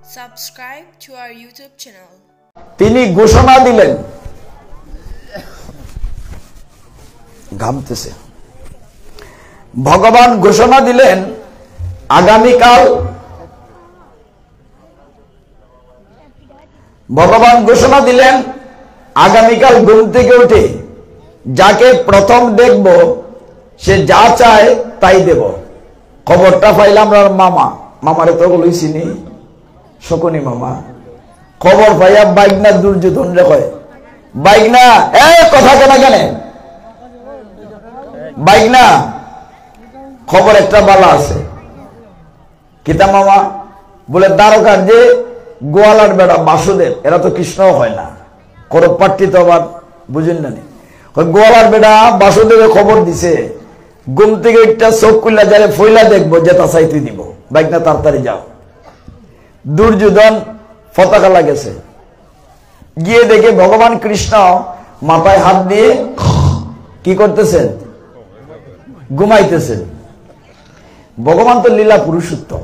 Subscribe to our YouTube channel. তিনি ঘোষণা দিলেন, ঘামতেছে, ভগবান ঘোষণা দিলেন আগামীকাল, ভগবান ঘোষণা দিলেন আগামীকাল ঘুম থেকে উঠে যাকে প্রথম দেখব সে যা চায় তাই দেব। খবরটা পাইলাম মামা, মামারে তো বলেছি নি, শকুনি মামা। খবর পাইয়া বাইকনা দুর্যোধন রে কয়, বাইকনা কথা কেনা কেন বাইকনা, খবর একটা বালা আছে। কিতা মামা? বলে দ্বারকার যে গোয়ালার বেড়া বাসুদেব, এরা তো কৃষ্ণ হয় না, করব পাট্টি তো আবার বুঝেন না। গোয়ালার বেড়া বাসুদেবের খবর দিছে, ঘুম থেকে একটা চোখ খুললা যারে ফইলা দেখবো যেটা চাই তুই দিব, বাইকনা তাড়াতাড়ি যাও। দুর্যোধন পতাকা লাগেছে, গিয়ে দেখে ভগবান কৃষ্ণ মাথায় হাত দিয়ে কি করতেছেন? ঘুমাইতেছেন। ভগবান তো লীলা পুরুষোত্তম,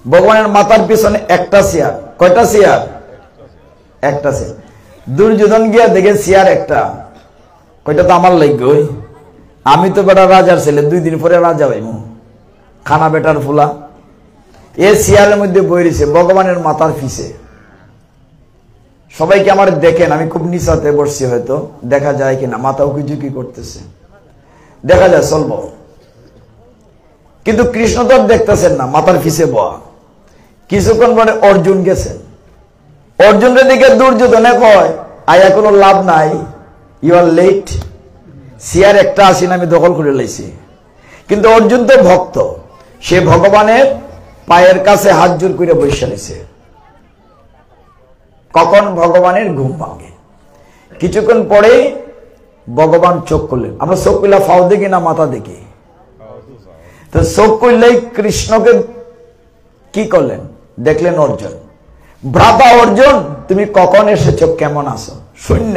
ভগবানের মাথার পিছনে একটা চেয়ার। কয়টা চেয়ার? একটা চেয়ার। দুর্যোধন গিয়া দেখে চেয়ার একটা, কয়টা তো আমার লাগবে, ওই আমি তো বেটা রাজার ছেলে, 2 দিন পরে রাজা হইব, খানা বেটার ফুলা। এ চেয়ারের মধ্যে বই রয়েছে ভগবানের মাথার পিছে। সবাইকে আমার দেখেন, আমি খুব নিচাতে বসছি, হয়তো দেখা যায় কিনা, মাথা উকি করতেছে, দেখা যায় চলবো, কিন্তু কৃষ্ণ তো দেখতেছেন না, মাথার পিছে বয়া। কিছুক্ষণ পরে অর্জুন গেছেন, অর্জুনের দিকে দুর্যোধনে কয়, আয়া কোনো লাভ নাই, ইউ আর লেট, চেয়ার একটা আসিন আমি দখল করে লাইছি। কিন্তু অর্জুন তো ভক্ত, সে ভগবানের পায়ের কাছে হাত জোর করে বসে নিছে। কখন ভগবানের ঘুম ভাঙে? কিছুক্ষণ পরে ভগবান চোখ করলেন। আমরা চোখ করলে ফাও দেখি না মাথা দেখি? তো চোখ করলেই কৃষ্ণকে কি করলেন? দেখলেন অর্জুন। ভ্রাতা অর্জুন, তুমি কখন এসেছো, কেমন আছো? শূন্য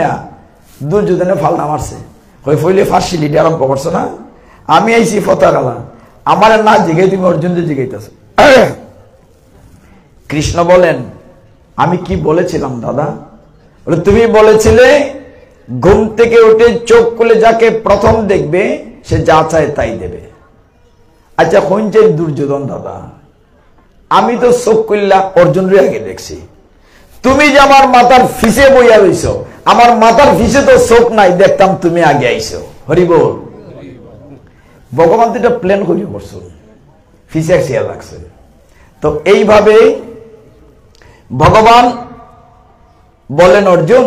দুর্যোধনে ফালনা মারছে, হয়ে ফইলে ফাঁসি লিডি আরম্ভ করছো না, আমি আইছি ফতাগালা, আমার না জিগাই তুমি অর্জুনকে জিগাইতেছ। কৃষ্ণ বলেন, আমি কি বলেছিলাম দাদা? বলে তুমি বলেছিলে ঘুম থেকে উঠে চোখ খুলে যাকে প্রথম দেখবে সে যা চায় তাই দেবে। আচ্ছা হইছে দুর্যোধন দাদা, আমি তো চোখ খুললা অর্জুনের আগে দেখছি, তুমি যে আমার মাথার ফিসে বইয়া রইছ, আমার মাথার ফিসে তো চোখ নাই, দেখতাম তুমি আগে আইছো। হরি বল। ভগবান তো এটা প্ল্যান করিয়ে করছো, ফিসে খেয়াল রাখছে। তো এইভাবে ভগবান বলেন, অর্জুন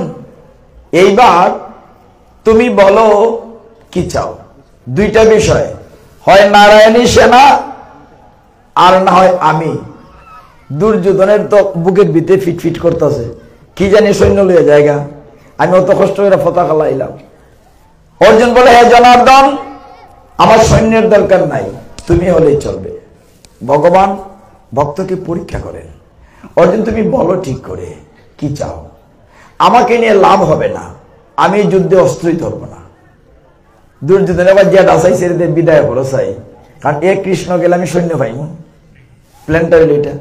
এইবার তুমি বলো কি চাও। 2টা বিষয়, হয় নারায়ণী সেনা আর না হয় আমি। দুর্যোধনের তো বুকের ভিতরে ফিটফিট করতেছে, কি জানি সৈন্য লইয়া জায়গা, আমি অত কষ্ট করে পতাকা লাইলাম। অর্জুন বলে, হে জনার্দন, আমার সৈন্যের দরকার নাই, তুমি হলেই চলবে। ভগবান ভক্তকে পরীক্ষা করেন। অর্জুন তুমি বলো ঠিক করে কি চাও, আমাকে নিয়ে লাভ হবে না, আমি যুদ্ধে অস্ত্রই ধরব না। দুর্যোধন এবার যে ডাসাই ছেড়ে দিয়ে বিদায় করো চাই, কারণ এ কৃষ্ণ গেলে আমি সৈন্য পাইব, প্ল্যানটা হইল এটা।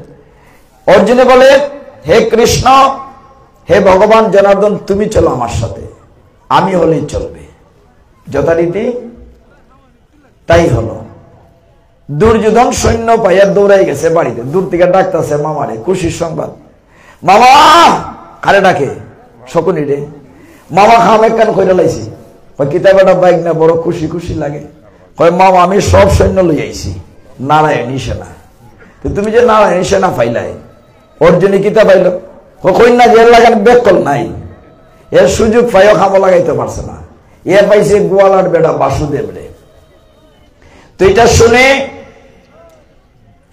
অর্জুনে বলে, হে কৃষ্ণ, হে ভগবান জনার্দন, তুমি চলো আমার সাথে, আমি হলেই চলবে। যথারীতি তাই হলো। দুর্যোধন সৈন্য পাইয়া দৌড়াই গেছে বাড়িতে, দূর থেকে ডাকতেছে মামারে, খুশির সংবাদ। মামা কারে ডাকে? শকুনি রে। মামা খামে কান কইরা লাইছি। কিতাব একটা বাইক না, বড় খুশি খুশি লাগে। কয় মামা আমি সব সৈন্য লই আইছি, নারায়ণী সেনা। তুমি যে নারায়ণী সেনা পাইলাই, অর্জুনী কিতা পাইল? কন্যা জেল লাগান বেকল নাই, এর সুযোগ পাইও খামো লাগাইতে পারছে না, এ পাইছে গোয়ালার বেড়া বাসুদেব রে। তো এটা শুনে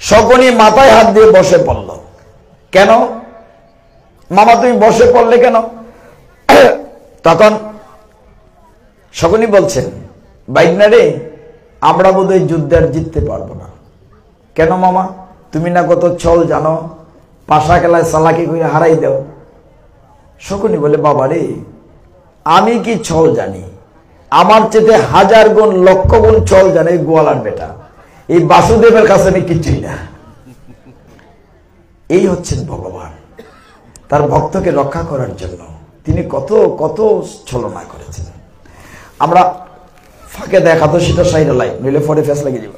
শকুনি মাথায় হাত দিয়ে বসে পড়ল। কেন মামা তুমি বসে পড়লে কেন? তখন শকুনি বলছেন, বাইকনা রে, আমরা বোধহয় যুদ্ধে আর জিততে পারবো না। কেন মামা? তুমি না কত ছল জানো, পাশা খেলায় চালাকি করে হারাই দাও। শকুনি বলে, বাবা রে, আমি কি ছল জানি, আমার চেয়ে 1000 গুণ 1,00,000 গুণ ছল জানে গোয়ালার বেটা, এই বাসুদেবের কাছে আমি কিচ্ছুই না। এই হচ্ছেন ভগবান। তার ভক্তকে রক্ষা করার জন্য তিনি কত কত ছলনা করেছেন। আমরা ফাঁকে দেখাতো সেটা সাইডে লাই, নইলে ফরে ফেস লাগিয়ে যাব।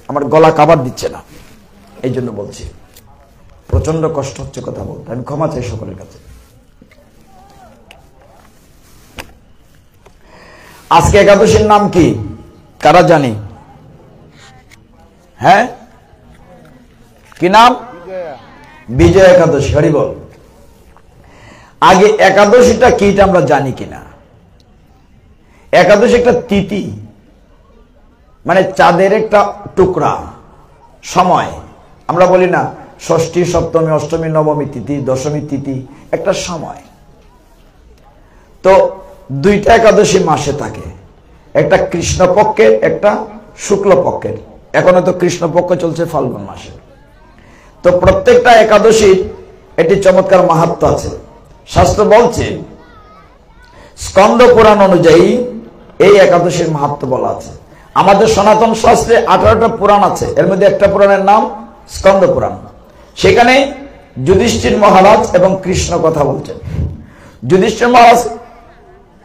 আমার গলা কাবার দিচ্ছে না, এই জন্য বলছি। প্রচন্ড কষ্ট হচ্ছে কথা বলতে, আমি ক্ষমা চাই সকলের কাছে। আজকে একাদশীর নাম কি কারা জানি? হ্যাঁ, কি নাম? বিজয়া একাদশী। হরি বল। আগে একাদশীটা কি এটা আমরা জানি কিনা? একাদশী একটা তিথি, মানে চাঁদের একটা টুকরা সময়। আমরা বলি না ষষ্ঠী, সপ্তমী, অষ্টমী, নবমী তিথি, দশমী তিথি, একটা সময়। তো দুইটা একাদশী মাসে থাকে, একটা কৃষ্ণপক্ষের, একটা শুক্লপক্ষের। এখন তো কৃষ্ণপক্ষ চলছে ফাল্গুন মাসে। তো প্রত্যেকটা একাদশীর একটি চমৎকার মাহাত্ম্য আছে। শাস্ত্র বলছে, স্কন্দ পুরাণ অনুযায়ী এই একাদশীর মাহাত্ম্য বলা আছে। আমাদের সনাতন শাস্ত্রে 18টা পুরাণ আছে, এর মধ্যে একটা পুরাণের নাম স্কন্দ পুরাণ। সেখানে যুধিষ্ঠির মহারাজ এবং কৃষ্ণ কথা বলছেন। যুধিষ্ঠির মহারাজ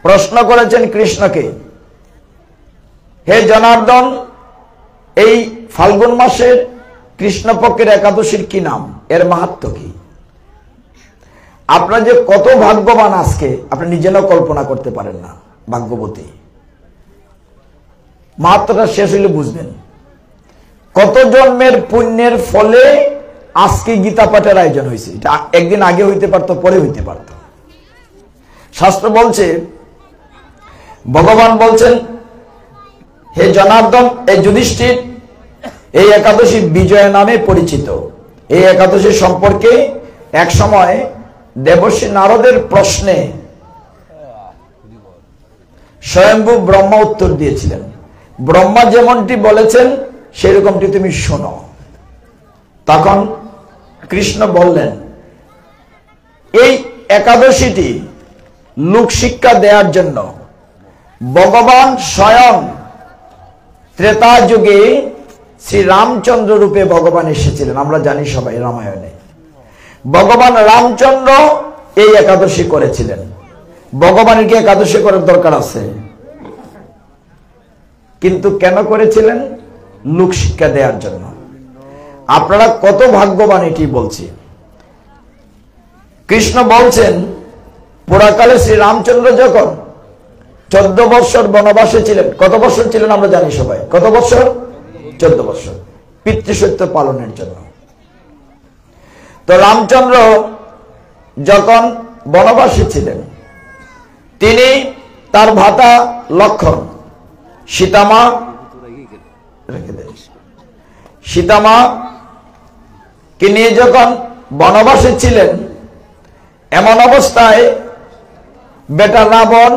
প্রশ্ন করেছেন কৃষ্ণকে, হে জনার্দন, এই ফাল্গুন মাসের কৃষ্ণপক্ষের একাদশীর কি নাম, এর মাহাত্ম্য কি? আপনার যে কত ভাগ্যবান আজকে আপনি নিজেও কল্পনা করতে পারেন না। ভাগ্যবতী, মাহাত্ম্যটা শেষ হইলে বুঝবেন। কত জন্মের পুণ্যের ফলে আজকে গীতা পাঠের আয়োজন হয়েছে। এটা একদিন আগে হইতে পারতো, পরে হইতে পারত। শাস্ত্র বলছে, ভগবান বলছেন, হে জনার্দন, এই যুধিষ্ঠির, এই একাদশী বিজয়া নামে পরিচিত। এই একাদশী সম্পর্কে এক সময় দেবর্ষি নারদের প্রশ্নে স্বয়ম্ভু ব্রহ্মা উত্তর দিয়েছিলেন। ব্রহ্মা যেমনটি বলেছেন সেরকমটি তুমি শোনো। তখন কৃষ্ণ বললেন, এই একাদশীটি লোক শিক্ষা দেওয়ার জন্য ভগবান স্বয়ং ত্রেতা যুগে শ্রী রামচন্দ্র রূপে ভগবান এসেছিলেন। আমরা জানি সবাই রামায়ণে ভগবান রামচন্দ্র এই একাদশী করেছিলেন। ভগবানের কি একাদশী করার দরকার আছে? কিন্তু কেন করেছিলেন? লোক শিক্ষা দেওয়ার জন্য। আপনারা কত ভাগ্যবান এটি বলছি। কৃষ্ণ বলছেন, পুরাকালে শ্রী রামচন্দ্র যখন 14 বৎসর বনবাসে ছিলেন, কত বৎসর ছিলেন আমরা জানি সবাই, কত বৎসর? 14 বৎসর, পিতৃসত্য পালনের জন্য। তো রামচন্দ্র যখন বনবাসে ছিলেন, তিনি তার ভ্রাতা লক্ষণ, সীতামা রেখে দেন, সীতামা কে নিয়ে যখন বনবাসে ছিলেন, এমন অবস্থায় বেটা রাবণ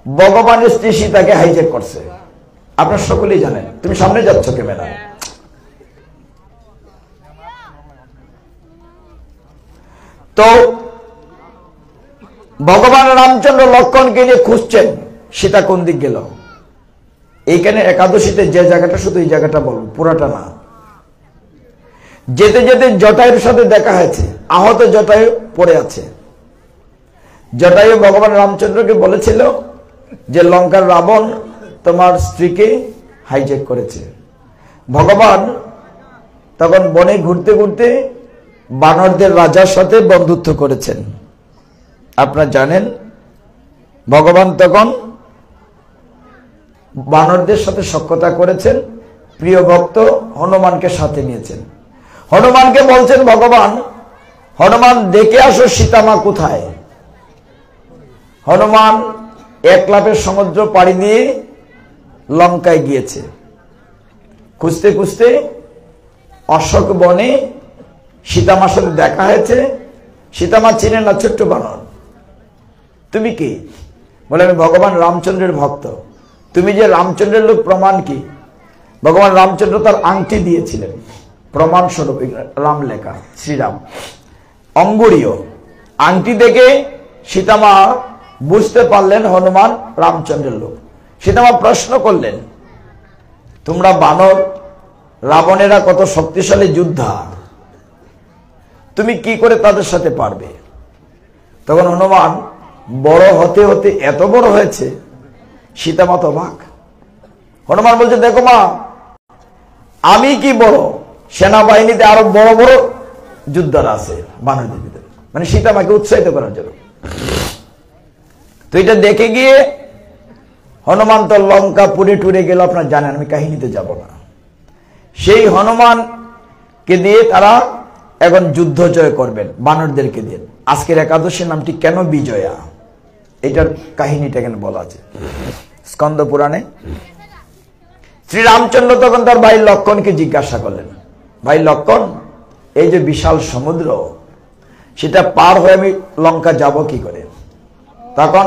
ভগবানের স্ত্রী সীতাকে হাইজ্যাক করছে। আপনারা সকলেই জানেন। তুমি সামনে যাচ্ছ ক্যামেরা। তো ভগবান রামচন্দ্র লক্ষণকে নিয়ে খুঁজছেন সীতা কোন দিক গেল। এইখানে একাদশীতে যে জায়গাটা, শুধু এই জায়গাটা বলবো, পুরাটা না। যেতে যেতে জটায়ুর সাথে দেখা হয়েছে, আহত জটায়ু পড়ে আছে। জটায়ু ভগবান রামচন্দ্রকে বলেছিল যে লঙ্কার রাবণ তোমার স্ত্রীকে হাইজ্যাক করেছে। ভগবান তখন বনে ঘুরতে ঘুরতে বানরদের রাজার সাথে বন্ধুত্ব করেছেন। আপনারা জানেন, ভগবান তখন বানরদের সাথে সখ্যতা করেছেন। প্রিয় ভক্ত হনুমানকে সাথে নিয়েছেন। হনুমানকে বলছেন ভগবান, হনুমান দেখে আসো সীতামা কোথায়। হনুমান এক লাফের সমুদ্র পাড়ি দিয়ে লঙ্কায় গিয়েছে। খুঁজতে খুঁজতে অশোক বনে সীতামার সাথে দেখা হয়েছে। সীতামা চিনেন না, ছোট্ট বানর। তুমি কি? বলে আমি ভগবান রামচন্দ্রের ভক্ত। তুমি যে রামচন্দ্রের লোক, প্রমাণ কি? ভগবান রামচন্দ্র তার আংটি দিয়েছিলেন প্রমাণ স্বরূপ, রাম লেখা, শ্রীরাম অঙ্গুরীয় আংটি দেখে সীতামা বুঝতে পারলেন হনুমান রামচন্দ্রের লোক। সীতামা প্রশ্ন করলেন, তোমরা বানর, রাবণেরা কত শক্তিশালী যোদ্ধা, তুমি কি করে তাদের সাথে পারবে? তখন হনুমান বড় হতে হতে এত বড় হয়েছে, সীতা মা তো অবাক। হনুমান বলছে, দেখো মা, আমি কি বড়, সেনাবাহিনীতে আরো বড় বড় যোদ্ধারা আছে বানরদের ভিতরে, মানে সীতা মাকে উৎসাহিত করার জন্য। তো এটা দেখে গিয়ে হনুমান তো লঙ্কা পুড়ে টুরে গেল, আপনার জানেন, আমি কাহিনীতে যাব না। সেই হনুমানকে দিয়ে তারা এখন যুদ্ধ জয় করবেন বানরদেরকে দিয়ে। আজকের একাদশীর নামটি কেন বিজয়া, এটার কাহিনীটা এখানে বলা আছে স্কন্দ পুরাণে। শ্রীরামচন্দ্র তখন তার ভাই লক্ষণকে জিজ্ঞাসা করলেন, ভাই লক্ষণ, এই যে বিশাল সমুদ্র, সেটা পার হয়ে আমি লঙ্কা যাব কি করে? তখন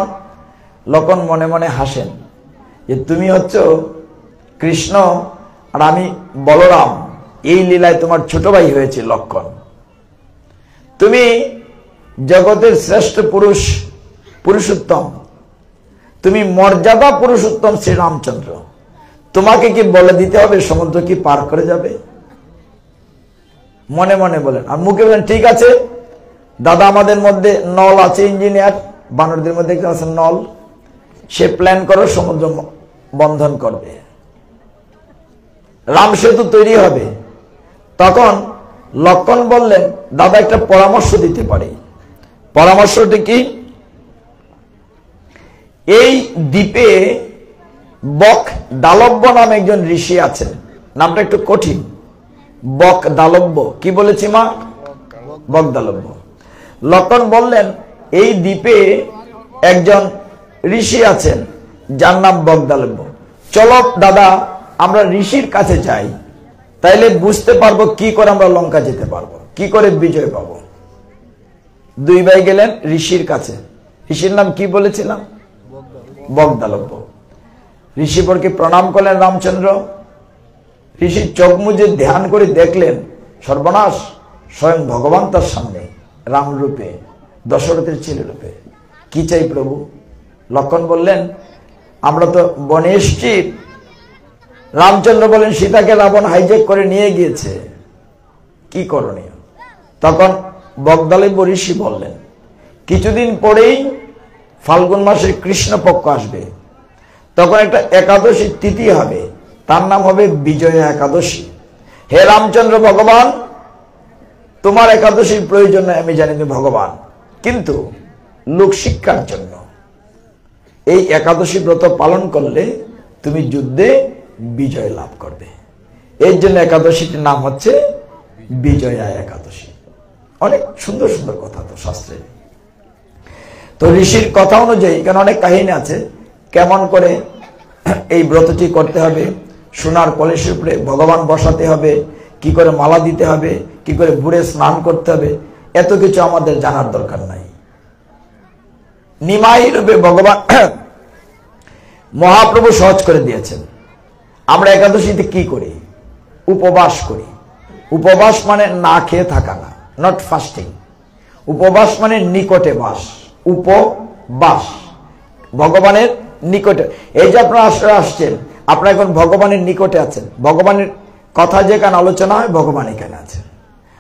লক্ষণ মনে মনে হাসেন যে তুমি হচ্ছ কৃষ্ণ আর আমি বলরাম, এই লীলায় তোমার ছোট ভাই হয়েছে লক্ষণ। তুমি জগতের শ্রেষ্ঠ পুরুষ, পুরুষোত্তম, তুমি মর্যাদা পুরুষোত্তম শ্রীরামচন্দ্র, তোমাকে কি বলে দিতে হবে সমুদ্র কি পার করে যাবে? মনে মনে বলেন, আর মুখে বলেন, ঠিক আছে দাদা, আমাদের মধ্যে নল আছে, ইঞ্জিনিয়ার, বানরদের মধ্যে একটা আছে নল, সে প্ল্যান করো, সমুদ্র বন্ধন করবে, রাম সেতু তৈরি হবে। তখন লক্ষণ বললেন, দাদা একটা পরামর্শ দিতে পারি। পরামর্শটি কি? এই দ্বীপে বক দালব্য নামে একজন ঋষি আছেন, নামটা একটু কঠিন, বক দালব্য। কি বলেছি মা? বক দালব্য। লক্ষণ বললেন, এই দ্বীপে একজন ঋষি আছেন যার নাম বক দালব্য, চলো দাদা আমরা ঋষির কাছে যাই, তাইলে বুঝতে পারবো কি করে আমরা লঙ্কা যেতে পারবো, কি করে বিজয় পাবো। দুই ভাই গেলেন ঋষির কাছে। ঋষির নাম কি বলেছিলাম? বক দালব্য। ঋষিবরকে প্রণাম করলেন রামচন্দ্র। ঋষি চোখ মুজে ধ্যান করে দেখলেন, সর্বনাশ, স্বয়ং ভগবান তার সামনে রাম রূপে, দশরথের ছেলে রূপে। কি চাই প্রভু? লক্ষণ বললেন, আমরা তো বনে এসছি। রামচন্দ্র বলেন, সীতাকে রাবণ হাইজ্যাক করে নিয়ে গিয়েছে, কি করণীয়? তখন বকদালব্য ঋষি বললেন, কিছুদিন পরেই ফাল্গুন মাসের কৃষ্ণপক্ষ আসবে, তখন একটা একাদশী তিথি হবে, তার নাম হবে বিজয়া একাদশী। হে রামচন্দ্র ভগবান, তোমার একাদশীর প্রয়োজন নয়, আমি জানি তুমি ভগবান, কিন্তু লোক শিক্ষার জন্য এই একাদশী ব্রত পালন করলে তুমি যুদ্ধে বিজয় লাভ করবে। এর জন্য একাদশীটির নাম হচ্ছে বিজয়া একাদশী। অনেক সুন্দর সুন্দর কথা তো শাস্ত্রে। তো ঋষির কথা অনুযায়ী, কেন অনেক কাহিনী আছে কেমন করে এই ব্রতটি করতে হবে, সোনার কলসের উপরে ভগবান বসাতে হবে, কি করে মালা দিতে হবে, কি করে ভোরে স্নান করতে হবে, এত কিছু আমাদের জানার দরকার নাই। নিমাই রূপে ভগবান মহাপ্রভু সহজ করে দিয়েছেন। আমরা একাদশীতে কি করি? উপবাস করি। উপবাস মানে না খেয়ে থাকা না, নট ফাস্টিং। উপবাস মানে নিকটে বাস, উপবাস, ভগবানের নিকটে। এই যে আপনারা আশ্রয় আসছেন, আপনারা এখন ভগবানের নিকটে আছেন, ভগবানের কথা যেখানে আলোচনা হয় ভগবান এখানে আছেন।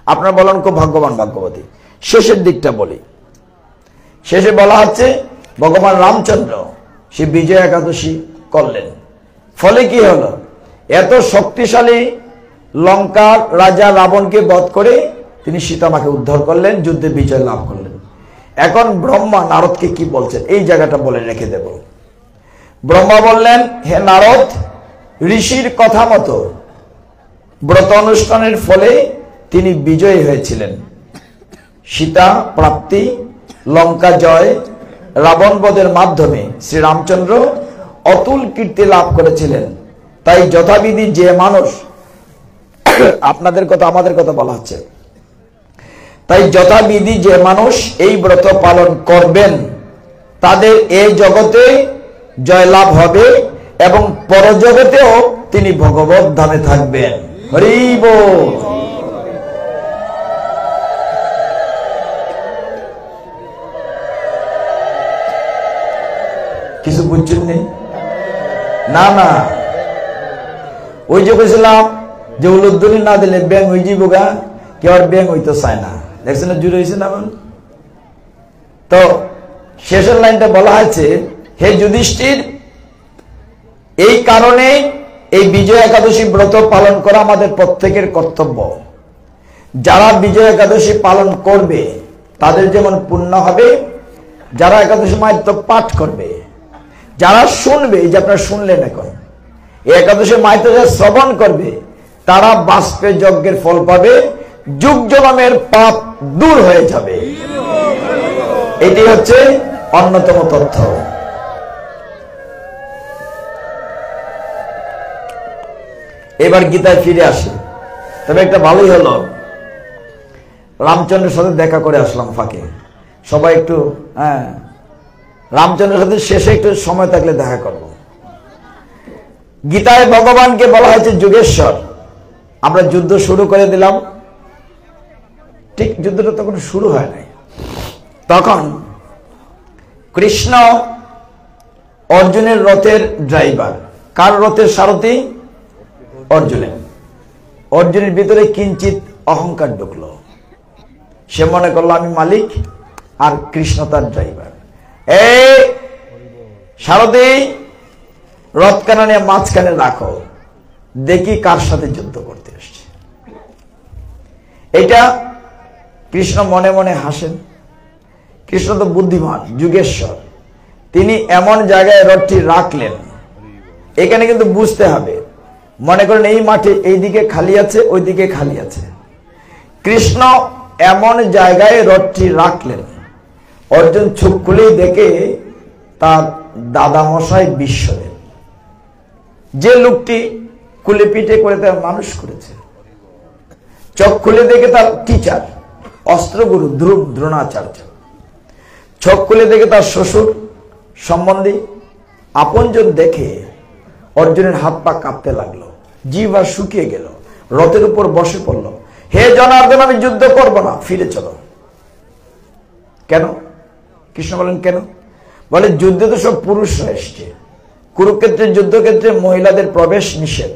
আপনারা বলেন খুব ভাগ্যবান ভাগ্যবতী। শেষের দিকটা বলি, শেষে বলা হচ্ছে ভগবান রামচন্দ্র সে বিজয় একাদশী করলেন, ফলে কি হলো? এত শক্তিশালী লঙ্কার রাজা রাবণকে বধ করে তিনি সীতামাকে উদ্ধার করলেন, যুদ্ধে বিজয় লাভ করলেন। এখন ব্রহ্মা নারদকে কি বলছেন, এই জায়গাটা বলে রেখে দেব। ব্রহ্মা বললেন, হে নারদ, ঋষির কথা মতো ব্রত অনুষ্ঠানের ফলে তিনি বিজয়ী হয়েছিলেন। সীতা প্রাপ্তি, লঙ্কা জয়, রাবণ বধের মাধ্যমে শ্রীরামচন্দ্র অতুল কীর্তি লাভ করেছিলেন। তাই যথাবিধি যে মানুষ, আপনাদের কথা আমাদের কথা বলা হচ্ছে, তাই যথাবিধি যে মানুষ এই ব্রত পালন করবেন তাদের এই জগতে জয়লাভ হবে এবং পরজগতেও তিনি ভগবত ধামে থাকবেন। হরি বল। কিছু বুঝছেন নেই? না না, ওই যে বলছিলাম যে উলুধ্বনি না দিলে ব্যাং হয়ে যাবো গা, কেউ আর ব্যাং হইতে চায় না। দেখছেন না, জুড়ে হয়েছে না? তো শেষের লাইনটা বলা হয়েছে, হে যুধিষ্ঠির, এই কারণে এই বিজয় একাদশী ব্রত পালন করা আমাদের প্রত্যেকের কর্তব্য। যারা বিজয় একাদশী পালন করবে তাদের যেমন পুণ্য হবে, যারা একাদশী মাহাত্ম্য পাঠ করবে, যারা শুনবে, এই যে আপনারা শুনলেন এখন, এই একাদশী মাহাত্ম্য যারা শ্রবণ করবে তারা বাষ্পে যজ্ঞের ফল পাবে, যুগ জনমের পাপ দূর হয়ে যাবে। এটি হচ্ছে অন্যতম তথ্য। এবার গীতায় ফিরে আসে। তবে একটা ভালোই হলো, রামচন্দ্রের সাথে দেখা করে আসলাম ফাঁকে। সবাই একটু রামচন্দ্রের সাথে শেষে একটু সময় থাকলে দেখা করব। গীতায় ভগবানকে বলা হয়েছে যুগেশ্বর। আমরা যুদ্ধ শুরু করে দিলাম, ঠিক যুদ্ধটা তখন শুরু হয় নাই। তখন কৃষ্ণ অর্জুনের রথের ড্রাইভার। কার রথের সারথি? অর্জুনের। অর্জুনের ভিতরে কিঞ্চিত অহংকার ঢুকলো। সে মনে করলো আমি মালিক আর কৃষ্ণ তার ড্রাইভার। এই সারথি, রথ কানা নিয়ে মাঝখানে রাখো, দেখি কার সাথে যুদ্ধ করতে এসছে। এটা কৃষ্ণ মনে মনে হাসেন। কৃষ্ণ তো বুদ্ধিমান, যুগেশ্বর। তিনি এমন জায়গায় রথটি রাখলেন, এখানে কিন্তু বুঝতে হবে। মনে করেন এই মাঠে এইদিকে খালি আছে, ওইদিকে খালি আছে। কৃষ্ণ এমন জায়গায় রথটি রাখলেন, অর্জুন চোখ খুলেই দেখে তার দাদামশাই বিশ্বদেব, যে লোকটি কুলে পিঠে করে তার মানুষ করেছে। চোখ খুলে দেখে তার টিচার, অস্ত্রগুরু ধ্রুব দ্রোণাচার্য। চোখ খুলে দেখে তার শ্বশুর সম্বন্ধী আপনজন। দেখে অর্জুনের হাত পা কাঁপতে লাগলো, জিভ আর শুকিয়ে গেল। রথের উপর বসে পড়ল। হে জনার্দন, আমি যুদ্ধ করব না, ফিরে চলো। কেন? কৃষ্ণ বলেন কেন? বলে যুদ্ধে তো সব পুরুষরা এসছে, কুরুক্ষেত্রের যুদ্ধক্ষেত্রে মহিলাদের প্রবেশ নিষেধ।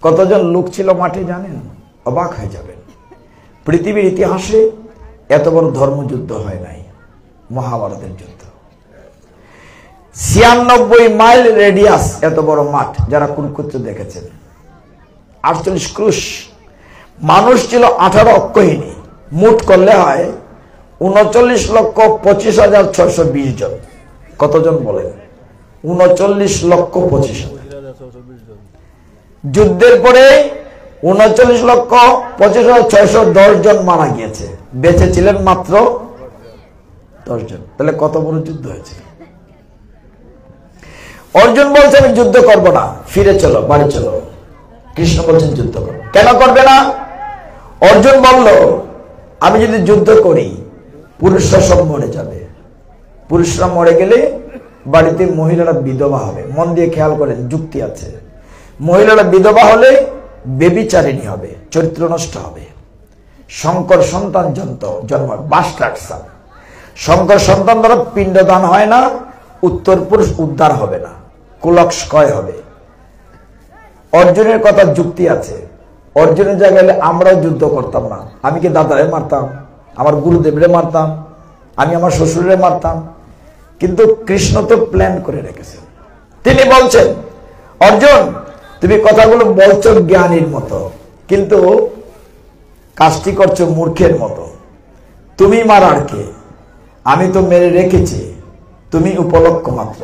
কতজন লোক ছিল মাঠে জানেন? অবাক হয়ে যাবেন। পৃথিবীর ইতিহাসে এত বড় ধর্মযুদ্ধ হয় নাই, মহাভারতের যুদ্ধ। 96 মাইল রেডিয়াস এত বড় মাঠ, যারা কুরুক্ষেত্র দেখেছেন। 48 ক্রুশ, মানুষ ছিল 18 অক্ষহীনী। মোট করলে হয় 39,25,620 জন। কতজন বলেন? 39,25,000। যুদ্ধের পরে 39,25,610 জন মারা গিয়েছে, বেঁচে ছিলেন মাত্র 10 জন। তাহলে কত বড় যুদ্ধ হয়েছে? অর্জুন বলছে আমি যুদ্ধ করব না, ফিরে চলো, বাড়ি চলো। কৃষ্ণ বলছেন যুদ্ধ করো। কেন করবে না? অর্জুন বলল আমি যদি যুদ্ধ করি পুরুষরা সব মরে যাবে। পুরুষরা মরে গেলে বাড়িতে মহিলারা বিধবা হবে। মন দিয়ে খেয়াল করেন, যুক্তি আছে। মহিলারা বিধবা হলে বেবিচারিণী হবে, চরিত্র নষ্ট হবে। শঙ্কর সন্তান জন্ম বাস্টার্ড সান। শঙ্কর সন্তান দ্বারা পিণ্ডদান হয় না, উত্তর পুরুষ উদ্ধার হবে না, কুলক্ষয় হবে। অর্জুনের কথা যুক্তি আছে। অর্জুনের জায়গায় আমরাও যুদ্ধ করতাম না। আমি কি দাদারে মারতাম, আমার গুরুদেবরে মারতাম, আমি আমার শ্বশুরে মারতাম। কিন্তু কৃষ্ণ তো প্ল্যান করে রেখেছেন। তিনি বলছেন অর্জুন তুমি কথাগুলো বলছো জ্ঞানীর মতো, কিন্তু কাজটি করছো মূর্খের মতো। তুমি মারার কে? আমি তো মেরে রেখেছি, তুমি উপলক্ষ মাত্র।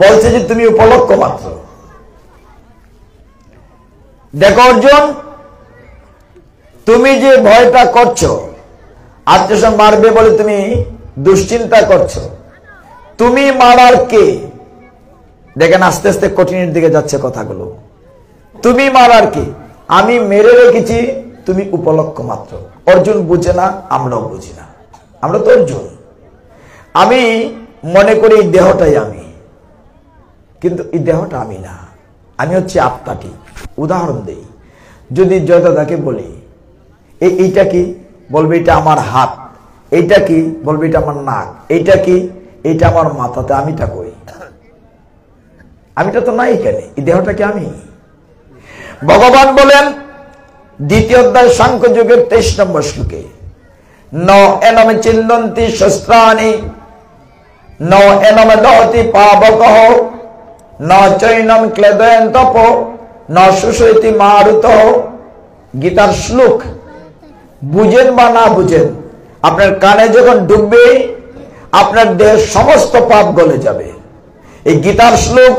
বলছে যে তুমি উপলক্ষ মাত্র। দেখো অর্জুন, তুমি যে ভয়টা করছো, আত্মীয় মারবে বলে তুমি দুশ্চিন্তা করছো, তুমি মারার কে? দেখেন আস্তে আস্তে কঠিনের দিকে যাচ্ছে কথাগুলো। তুমি মারার কে? আমি মেরে রেখেছি, তুমি উপলক্ষ মাত্র। অর্জুন বুঝে না, আমরাও বুঝি না। আমরা তো অর্জুন। আমি মনে করি এই দেহটাই আমি, কিন্তু এই দেহটা আমি না। আমি হচ্ছে আত্মাটি। উদাহরণ দেই, যদি জয়দাদাকে বলি এইটা কি, বলবে এটা আমার হাত। এইটা কি, বলবে এটা আমার নাক। এইটা কি, এইটা আমার মাথাতে। আমিটা কই? আমিটা তো নাই এখানে। এই দেহটা কি আমি? ভগবান বলেন দ্বিতীয় অধ্যায় সাংখ্য যুগের 23 নম্বর শ্লোকে, ন এনম চিন্নন্তি শস্ত্রাণি ন এনম দহতি পাবকঃ ন চৈনম ক্লেদয়ন্তপ ন সুশৈতি মারুতঃ। গীতার শ্লোক বুঝেন বা না বুঝেন, আপনার কানে যখন ঢুকবে আপনার দেহের সমস্ত পাপ গলে যাবে। এই গীতার শ্লোক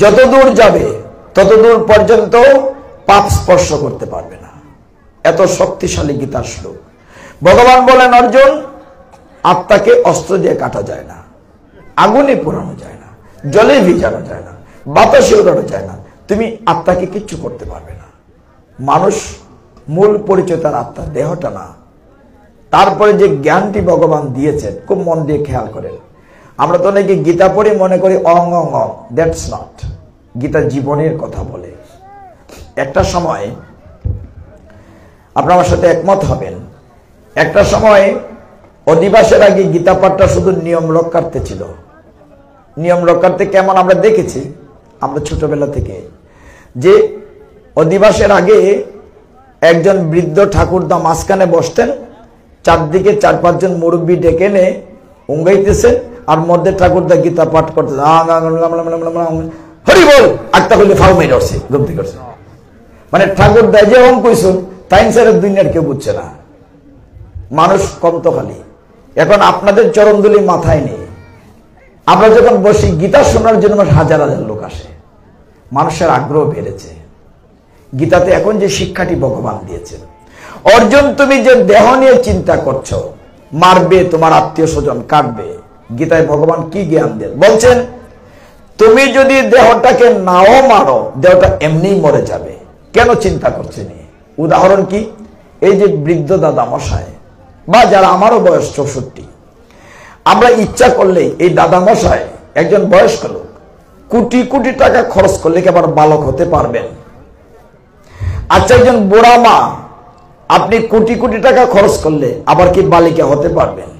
যতদূর যাবে ততদূর পর্যন্ত পাপ স্পর্শ করতে পারবে না, এত শক্তিশালী গীতার শ্লোক। ভগবান বলেন অর্জুন, আত্মাকে অস্ত্র দিয়ে কাটা যায় না, আগুনে পোড়ানো যায় না, জলে ভিজানো যায় না, বাতাসে উড়ানো যায় না, তুমি আত্মাকে কিচ্ছু করতে পারবে না। মানুষ মূল পরিচয় তার আত্মা, দেহটা না। তারপরে যে জ্ঞানটি ভগবান দিয়েছেন, খুব মন দিয়ে খেয়াল করেন। আমরা তো অনেকে গীতা পড়ে মনে করি অং অং অং, দ্যাটস নট। গীতা জীবনের কথা বলে। একটা সময় আপনার আমার সাথে একমত হবেন, একটা সময় অধিবাসের আগে গীতা পাঠটা শুধু নিয়ম রক্ষার্থে ছিল। নিয়ম রক্ষার্থে কেমন আমরা দেখেছি আমরা ছোটবেলা থেকে, যে অধিবাসের আগে একজন বৃদ্ধ ঠাকুরদা মাঝখানে বসতেন, চারদিকে 4-5 জন মুরব্বী ডেকে এনে উঙ্গাইতেছেন, আর মধ্যে ঠাকুরদা গীতা পাঠ করতেন। হরি বল, আটটা করলে ফাউ মেরে উঠছে, গমতি করছে। মানে ঠাকুরদা যে অঙ্ক কইছুন তাই স্যারের দুনিয়ার কেউ বুঝছে না, মানুষ কম তো খালি। এখন আপনাদের চরণদুলি মাথায় নেই। আমরা যখন বসি গীতা শোনার জন্য হাজার হাজার লোক আসে, মানুষের আগ্রহ বেড়েছে। গীতাতে এখন যে শিক্ষাটি ভগবান দিয়েছেন, অর্জুন তুমি যে দেহ নিয়ে চিন্তা করছো, মারবে তোমার আত্মীয় স্বজন, কাটবে, গীতায় ভগবান কি জ্ঞান দেন বলছেন, তুমি যদি দেহটাকে নাও মারো দেহটা এমনি মরে যাবে, কেন চিন্তা করছে নি? উদাহরণ কি, এই যে বৃদ্ধ দাদা মশাই বা যারা আমারও বয়স 64, আমরা ইচ্ছা করলে এই দাদা মশাই একজন বয়স্ক লোক, কোটি কোটি টাকা খরচ করলে কি আবার বালক হতে পারবেন? আচ্ছা একজন বুড়া মা, আপনি কোটি কোটি টাকা খরচ করলে আবার কি বালিকা হতে পারবেন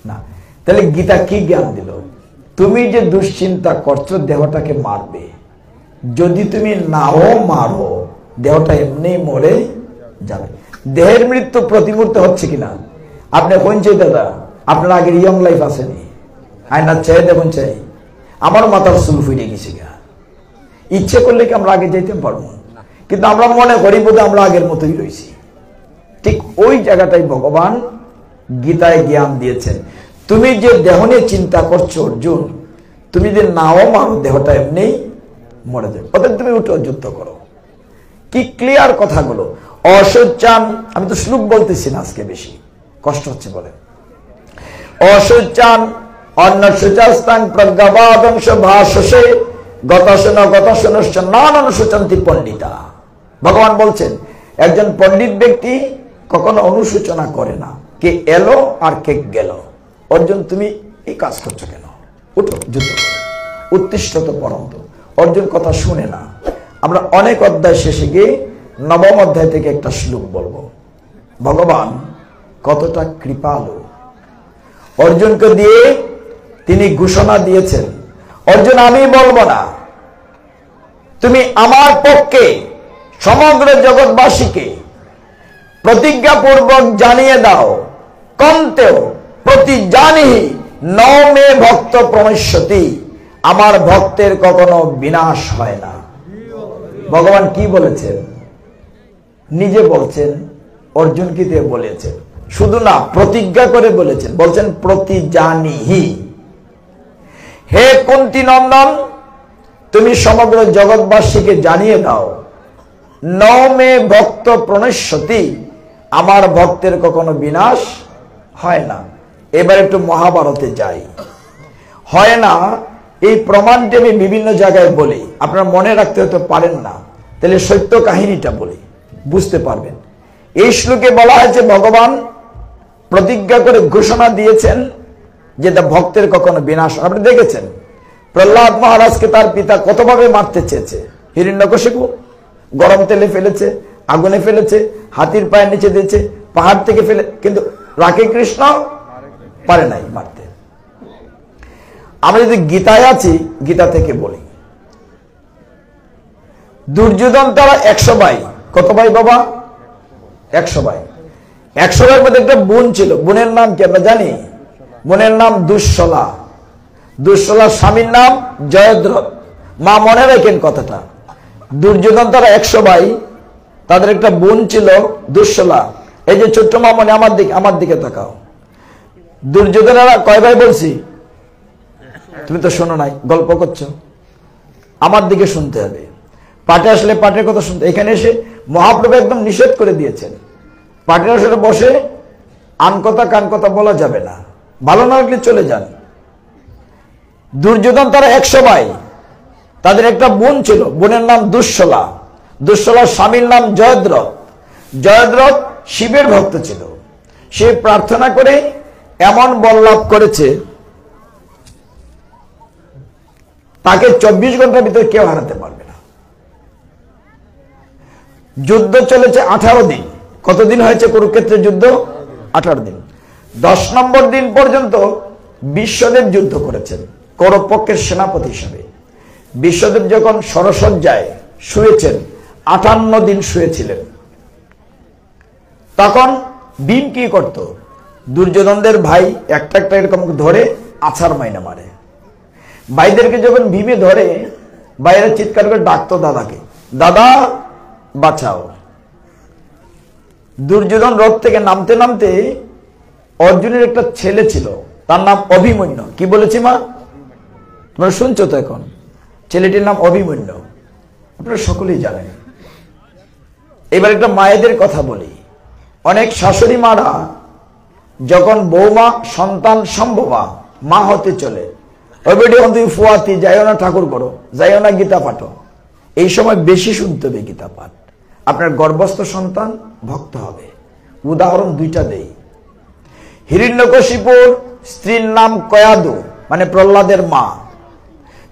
না? তাহলে গীতা কি জ্ঞান দিল? তুমি যে দুশ্চিন্তা করছো দেহটাকে মারবে, যদি তুমি নাও মারো দেহটা এমনি মরে যাবে। দেহের মৃত্যু প্রতি মুহূর্তে হচ্ছে কিনা আপনি কোনছে দাদা? আপনার আগের ইয়ং লাইফ আসেনি? আয়না চাই দেখুন, চাই আমার মাথার চুল ফুটে গেছে গা। ইচ্ছে করলে কি আমরা আগে যাইতে পারবো? কিন্তু আমরা মনে করি বোধহয় আমরা আগের মতোই রয়েছি। ঠিক ওই জায়গাটাই ভগবান গীতায় জ্ঞান দিয়েছেন। তুমি যে দেহ নিয়ে চিন্তা করছো অর্জুন, তুমি যদি নাও মারো দেহটা এমনি মরে যাবে, অতএব তুমি উঠে যুদ্ধ করো। কি ক্লিয়ার কথাগুলো। অসুচান, আমি তো শ্লোক বলতেছি না আজকে, বেশি কষ্ট হচ্ছে বলে। অসুচান অন্য সুচাস্তাং প্রজ্ঞাবাদংশ ভাষসে গতশন গতশনশ্চ নানান সুচন্তি পণ্ডিতা। ভগবান বলছেন একজন পণ্ডিত ব্যক্তি কখনো অনুসূচনা করে না, কে এলো আর কে গেল। অর্জুন তুমি এই কাজ করছো কেন? উঠো যুদ্ধ করো, উত্তিষ্ঠত পরন্ত। অর্জুন কথা শুনে না। আমরা অনেক অধ্যায় শেষে গিয়ে 9ম অধ্যায় থেকে একটা শ্লোক বলবো। ভগবান কতটা কৃপালু, অর্জুনকে দিয়ে তিনি ঘোষণা দিয়েছেন, অর্জুন আমি বলবো না, তুমি আমার পক্ষে সমগ্র জগৎবাসীকে প্রতিজ্ঞাপূর্বক জানিয়ে দাও, কন্তেও প্রতি জানিহি ন মে ভক্ত প্রণশ্যতি, আমার ভক্তের কখনো বিনাশ হয় না। ভগবান কি বলেছেন? নিজে বলছেন, অর্জুন কি দিয়ে বলেছেন? শুধু না, প্রতিজ্ঞা করে বলেছেন। বলছেন প্রতি জানিহি, হে কুন্তি নন্দন তুমি সমগ্র জগৎবাসীকে জানিয়ে দাও, ন মে ভক্ত প্রণশ্যতি, আমার ভক্তের কখনো বিনাশ হয় না। এবার একটু মহাভারতে যাই। হয় না এই প্রমাণটি আমি বিভিন্ন জায়গায় বলি, আপনারা মনে রাখতে হয়তো পারেন না, তাহলে সত্য কাহিনীটা বলি, বুঝতে পারবেন। এই শ্লোকে বলা হয়েছে ভগবান প্রতিজ্ঞা করে ঘোষণা দিয়েছেন যে তা ভক্তের কখনো বিনাশ। আপনি দেখেছেন প্রহ্লাদ মহারাজকে তার পিতা কতভাবে মারতে চেয়েছে। হিরণ্যকশিপু গরম তেলে ফেলেছে, আগুনে ফেলেছে, হাতির পায়ের নিচে দিয়েছে, পাহাড় থেকে ফেলে, কিন্তু রাখে কৃষ্ণ পারে নাই মারতে। আমরা যদি গীতায় আছি, গীতা থেকে বলি, দুর্যোধন তারা 100 ভাই। কত ভাই বাবা? 100 ভাই। 100 ভাইয়ের মধ্যে একটা বোন ছিল। বোনের নাম কি আমরা জানি? বোনের নাম দুঃশলা। দুঃশলার স্বামীর নাম জয়দ্রথ। মা মনে রাখেন কথাটা। দুর্যোধন তারা 100 ভাই, তাদের একটা বোন ছিল দুঃশলা। এই যে ছোট্ট মামনি আমার দিকে তাকাও। দুর্যোধনেরা কয় ভাই বলছি? তুমি তো শোনো নাই, গল্প করছো। আমার দিকে শুনতে হবে। পাঠে আসলে পাঠের কথা শুনতে। এখানে এসে মহাপ্রভু একদম নিষেধ করে দিয়েছেন, পাঠের আসলে বসে আন কথা কান কথা বলা যাবে না। ভালো না লাগলে চলে যান। দুর্যোধন তারা 100 ভাই, তাদের একটা বোন ছিল। বোনের নাম দুঃশলা। দুঃশলার স্বামীর নাম জয়দ্রথ। জয়দ্রথ শিবের ভক্ত ছিল। সে প্রার্থনা করে এমন বল লাভ করেছে, তাকে 24 ঘন্টার ভিতরে কেউ হারাতে পারবে না। যুদ্ধ চলেছে 18 দিন। কতদিন হয়েছে কুরুক্ষেত্রের যুদ্ধ? 18 দিন। 10 নম্বর দিন পর্যন্ত বিশ্বদেব যুদ্ধ করেছেন কৌরব পক্ষের সেনাপতি হিসেবে। বিশ্বদেব যখন সরসজ্জায় শুয়েছেন, 58 দিন শুয়েছিলেন, তখন ভীম কি করত? দুর্যোধনদের ভাই একটা একটা এরকম ধরে আছাড় মাইনা মারে। ভাইদেরকে যখন ভীমে ধরে, ভাইয়েরা চিৎকার করে ডাকতো দাদাকে, দাদা বাঁচাও। দুর্যোধন রথ থেকে নামতে নামতে অর্জুনের একটা ছেলে ছিল, তার নাম অভিমন্যু। কি বলেছি মা? তোমরা শুনছো তো এখন? ছেলেটির নাম অভিমন্যু, আপনারা সকলেই জানেন। এবার একটা মায়েদের কথা বলি। অনেক শাশুড়ি মারা যখন বৌমা সন্তান সম্ভবা মা হতে চলে, তুমি ফুয়াতি যাইও না, ঠাকুর করো, যাইও না, গীতা পাঠো। এই সময় বেশি শুনতে হবে গীতা পাঠ। আপনার গর্ভস্থ সন্তান ভক্ত হবে। উদাহরণ 2টা দেই। হিরণ্যকশিপুর স্ত্রীর নাম কয়াদু, মানে প্রহ্লাদের মা।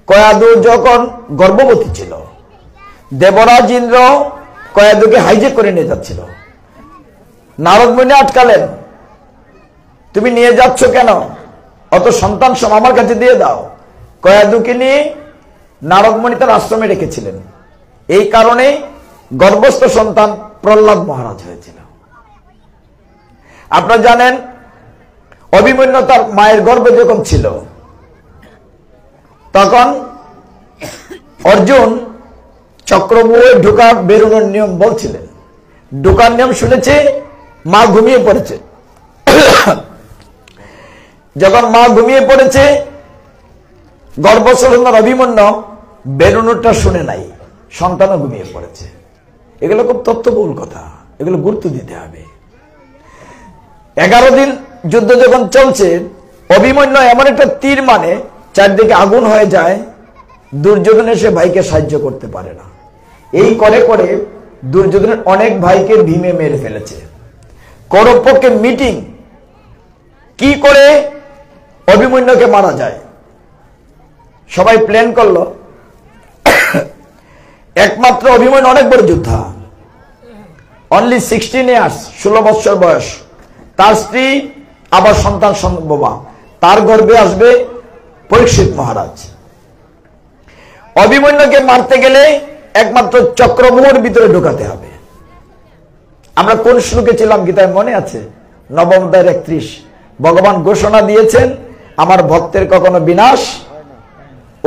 কয়াদু যখন গর্ভবতী ছিল, দেবরাজ ইন্দ্র কয়াদুকে হাইজেক করে নিয়ে যাচ্ছিল। নারদ মুনি আটকালেন, তুমি নিয়ে যাচ্ছ কেন? অত সন্তান সব আমার কাছে দিয়ে দাও। কয়াদুকে নিয়ে নারদ মুনি তার আশ্রমে রেখেছিলেন। এই কারণে গর্ভস্থ সন্তান প্রহ্লাদ মহারাজ হয়েছিল। আপনারা জানেন, অভিমন্যু তার মায়ের গর্ভে যখন ছিল, তখন অর্জুন চক্রব্যূহে ঢোকা বেরোনোর নিয়ম বলছিলেন। ঢোকার নিয়ম শুনেছে, মা ঘুমিয়ে পড়েছে। যখন মা ঘুমিয়ে পড়েছে, গর্ভস্থ অভিমন্যু বেরোনোটা শুনে নাই, সন্তানও ঘুমিয়ে পড়েছে। এগুলো খুব তথ্যবহুল কথা, এগুলো গুরুত্ব দিতে হবে। 11 দিন যুদ্ধ যখন চলছে, অভিমন্যু এমন একটা তীর মানে চারদিকে আগুন হয়ে যায়, দুর্যোধন এসে ভাইকে সাহায্য করতে পারে না। এই করে করে দুর্যোধনের অনেক ভাইকে ভীমে মেরে ফেলেছে। কৌরব পক্ষে মিটিং, কি করে অভিমন্যুকে মারা যায়। সবাই প্ল্যান করলো। একমাত্র অভিমন্যু অনেক বড় যোদ্ধা, অনলি 16 ইয়ার্স, 16 বছর বয়স। তার স্ত্রী আবার সন্তান সম্ভবা, তার গর্ভে আসবে পরীক্ষিত মহারাজ। অভিমন্যুকে মারতে গেলে একমাত্র চক্রব্যূহের ভিতরে ঢোকাতে হবে। আমরা কোন শ্লোকে ছিলাম গীতায় মনে আছে? 9 অধ্যায় 31। ভগবান ঘোষণা দিয়েছেন, আমার ভক্তের কখনো বিনাশ।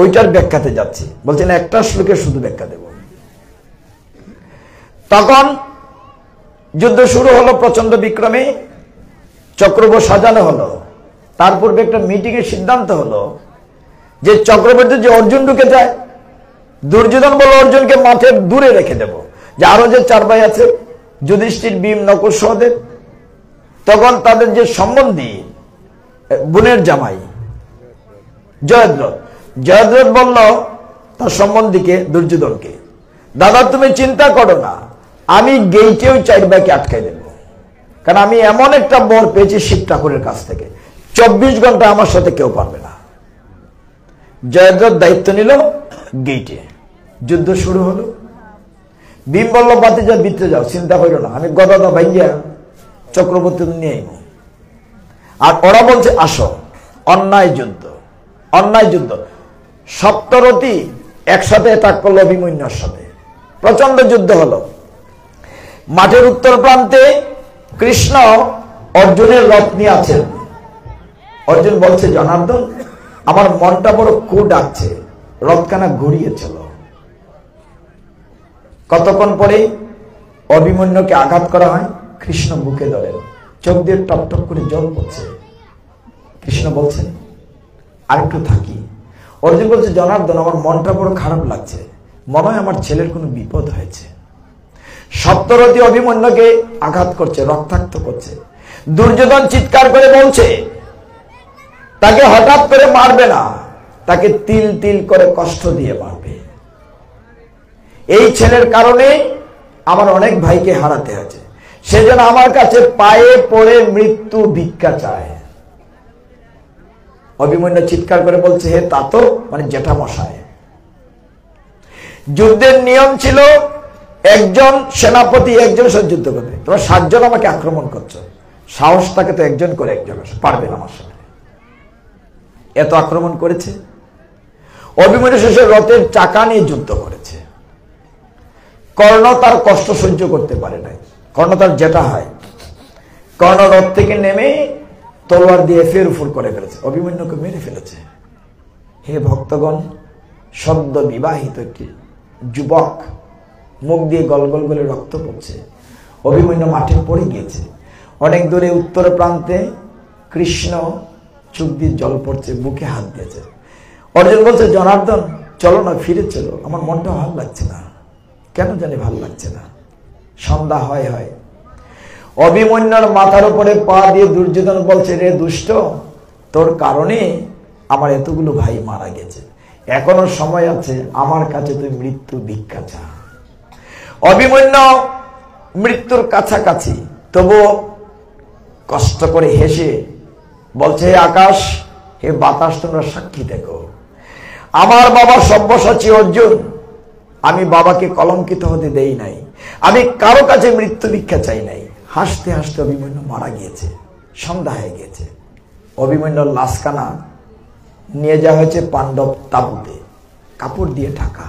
ওইটার ব্যাখ্যাতে যাচ্ছি, বলছেন একটা শ্লোকে শুধু ব্যাখ্যা দেব। তখন যুদ্ধ শুরু হলো প্রচন্ড বিক্রমে, চক্রব্যূহ সাজানো হলো। তার পূর্বে একটা মিটিং এর সিদ্ধান্ত হলো যে চক্রবর্তী যে অর্জুন ঢুকে যায়, দুর্যোধন বলল অর্জুনকে মাঠের দূরে রেখে দেব। যে আরো যে 4 ভাই আছে, যুধিষ্ঠির, ভীম, নকুল, সহদেব, তখন তাদের যে সম্বন্ধী বোনের জামাই জয়দ্রথ বলল তার সম্বন্ধীকে, দুর্যোধনকে, দাদা তুমি চিন্তা করো না, আমি গেইটেও 4 ভাইকে আটকাই দেব। কারণ আমি এমন একটা বর পেয়েছি শিব ঠাকুরের কাছ থেকে, 24 ঘন্টা আমার সাথে কেউ পারবে না। জয়দ্রথ দায়িত্ব নিল গেইটে। যুদ্ধ শুরু হলো। ভীম বলল বাতিজা ভিতরে যাও, চিন্তা করো না, আমি গদাদা ভাইয়া চক্রবর্তী নিয়ে আইব। আর ওরা বলছে আসো। অন্যায় যুদ্ধ, অন্যায় যুদ্ধ। সপ্তরথী একসাথে অ্যাটাক করলো অভিমন্যুর সাথে। প্রচন্ড যুদ্ধ হলো। মাঠের উত্তর প্রান্তে কৃষ্ণ অর্জুনের রথ নিয়ে আছেন। অর্জুন বলছে, জনার্দন, আমার মনটা বড় কু ডাকছে, রথখানা ঘুরিয়ে চলো। কতক্ষণ পরে অভিমন্যুকে আঘাত করা হয়, কৃষ্ণ বুকে ধরেন, চোখ দিয়ে টপ টপ করে জল পড়ছে। কৃষ্ণ বলছেন, আরেকটু থাকি। অর্জুন বলছে, জনার্দন, আমার মনটা বড় খারাপ লাগছে, মনে হয় আমার ছেলের কোনো বিপদ হয়েছে। সপ্তরথী অভিমন্যুকে আঘাত করছে, রক্তাক্ত করছে। দুর্যোধন চিৎকার করে বলছে, তাকে হঠাৎ করে মারবে না, তাকে তিল তিল করে কষ্ট দিয়ে মারবে। এই ছেলের কারণে আমার অনেক ভাইকে হারাতে হয়েছে, সেজন্য আমার কাছে পায়ে পড়ে মৃত্যু ভিক্ষা চায়। অভিমন্যু চিৎকার করে বলছে, হে তাতো, মানে জেঠামশাই, যুদ্ধের নিয়ম ছিল একজন সেনাপতি একজন সাথে যুদ্ধ করবে, তোমরা 7 জন আমাকে আক্রমণ করছো, সাহস থাকে তো একজন করে একজন পারবে না আমার সাথে। এত আক্রমণ করেছে। অভিমন্যু শেষে রথের চাকা নিয়ে যুদ্ধ করেছে। কর্ণ তার কষ্ট সহ্য করতে পারে নাই। কর্ণ তার যেটা হয়, কর্ণ রথ থেকে নেমে তলোয়ার দিয়ে ফের উফুর করে ফেলেছে, অভিমন্যুকে মেরে ফেলেছে। হে ভক্তগণ, সদ্য বিবাহিত একটি যুবক, মুখ দিয়ে গলগল গলে রক্ত পড়ছে, অভিমন্যু মাঠে পড়ে গিয়েছে। অনেক দূরে উত্তর প্রান্তে কৃষ্ণ চোখ দিয়ে জল পড়ছে, বুকে হাত দিয়েছে। অর্জুন বলছে, জনার্দন, চলো না, ফিরে চলো, আমার মনটা ভালো লাগছে না, কেন জানি ভালো লাগছে না। সন্ধ্যা হয় হয়, অভিমন্যুর মাথার উপরে পা দিয়ে দুর্যোধন বলছে, রে দুষ্ট, তোর কারণে আমার এতগুলো ভাই মারা গেছে, এখনো সময় আছে, আমার কাছে তুই মৃত্যু ভিক্ষা চা। অভিমন্যু মৃত্যুর কাছাকাছি, তবুও কষ্ট করে হেসে বলছে, হে আকাশ, হে বাতাস, তোমরা সাক্ষী দেখো, আমার বাবা সব্যসাচী অর্জুন, আমি বাবাকে কলঙ্কিত হতে দেই নাই, আমি কারো কাছে মৃত্যু ভিক্ষা চাই নাই। হাসতে হাসতে অভিমন্যু মারা গিয়েছে, সন্ধ্যা হয়ে গেছে। অভিমন্যুর লাশখানা নিয়ে যাওয়া হয়েছে পাণ্ডব তাঁবুতে, কাপড় দিয়ে ঢাকা।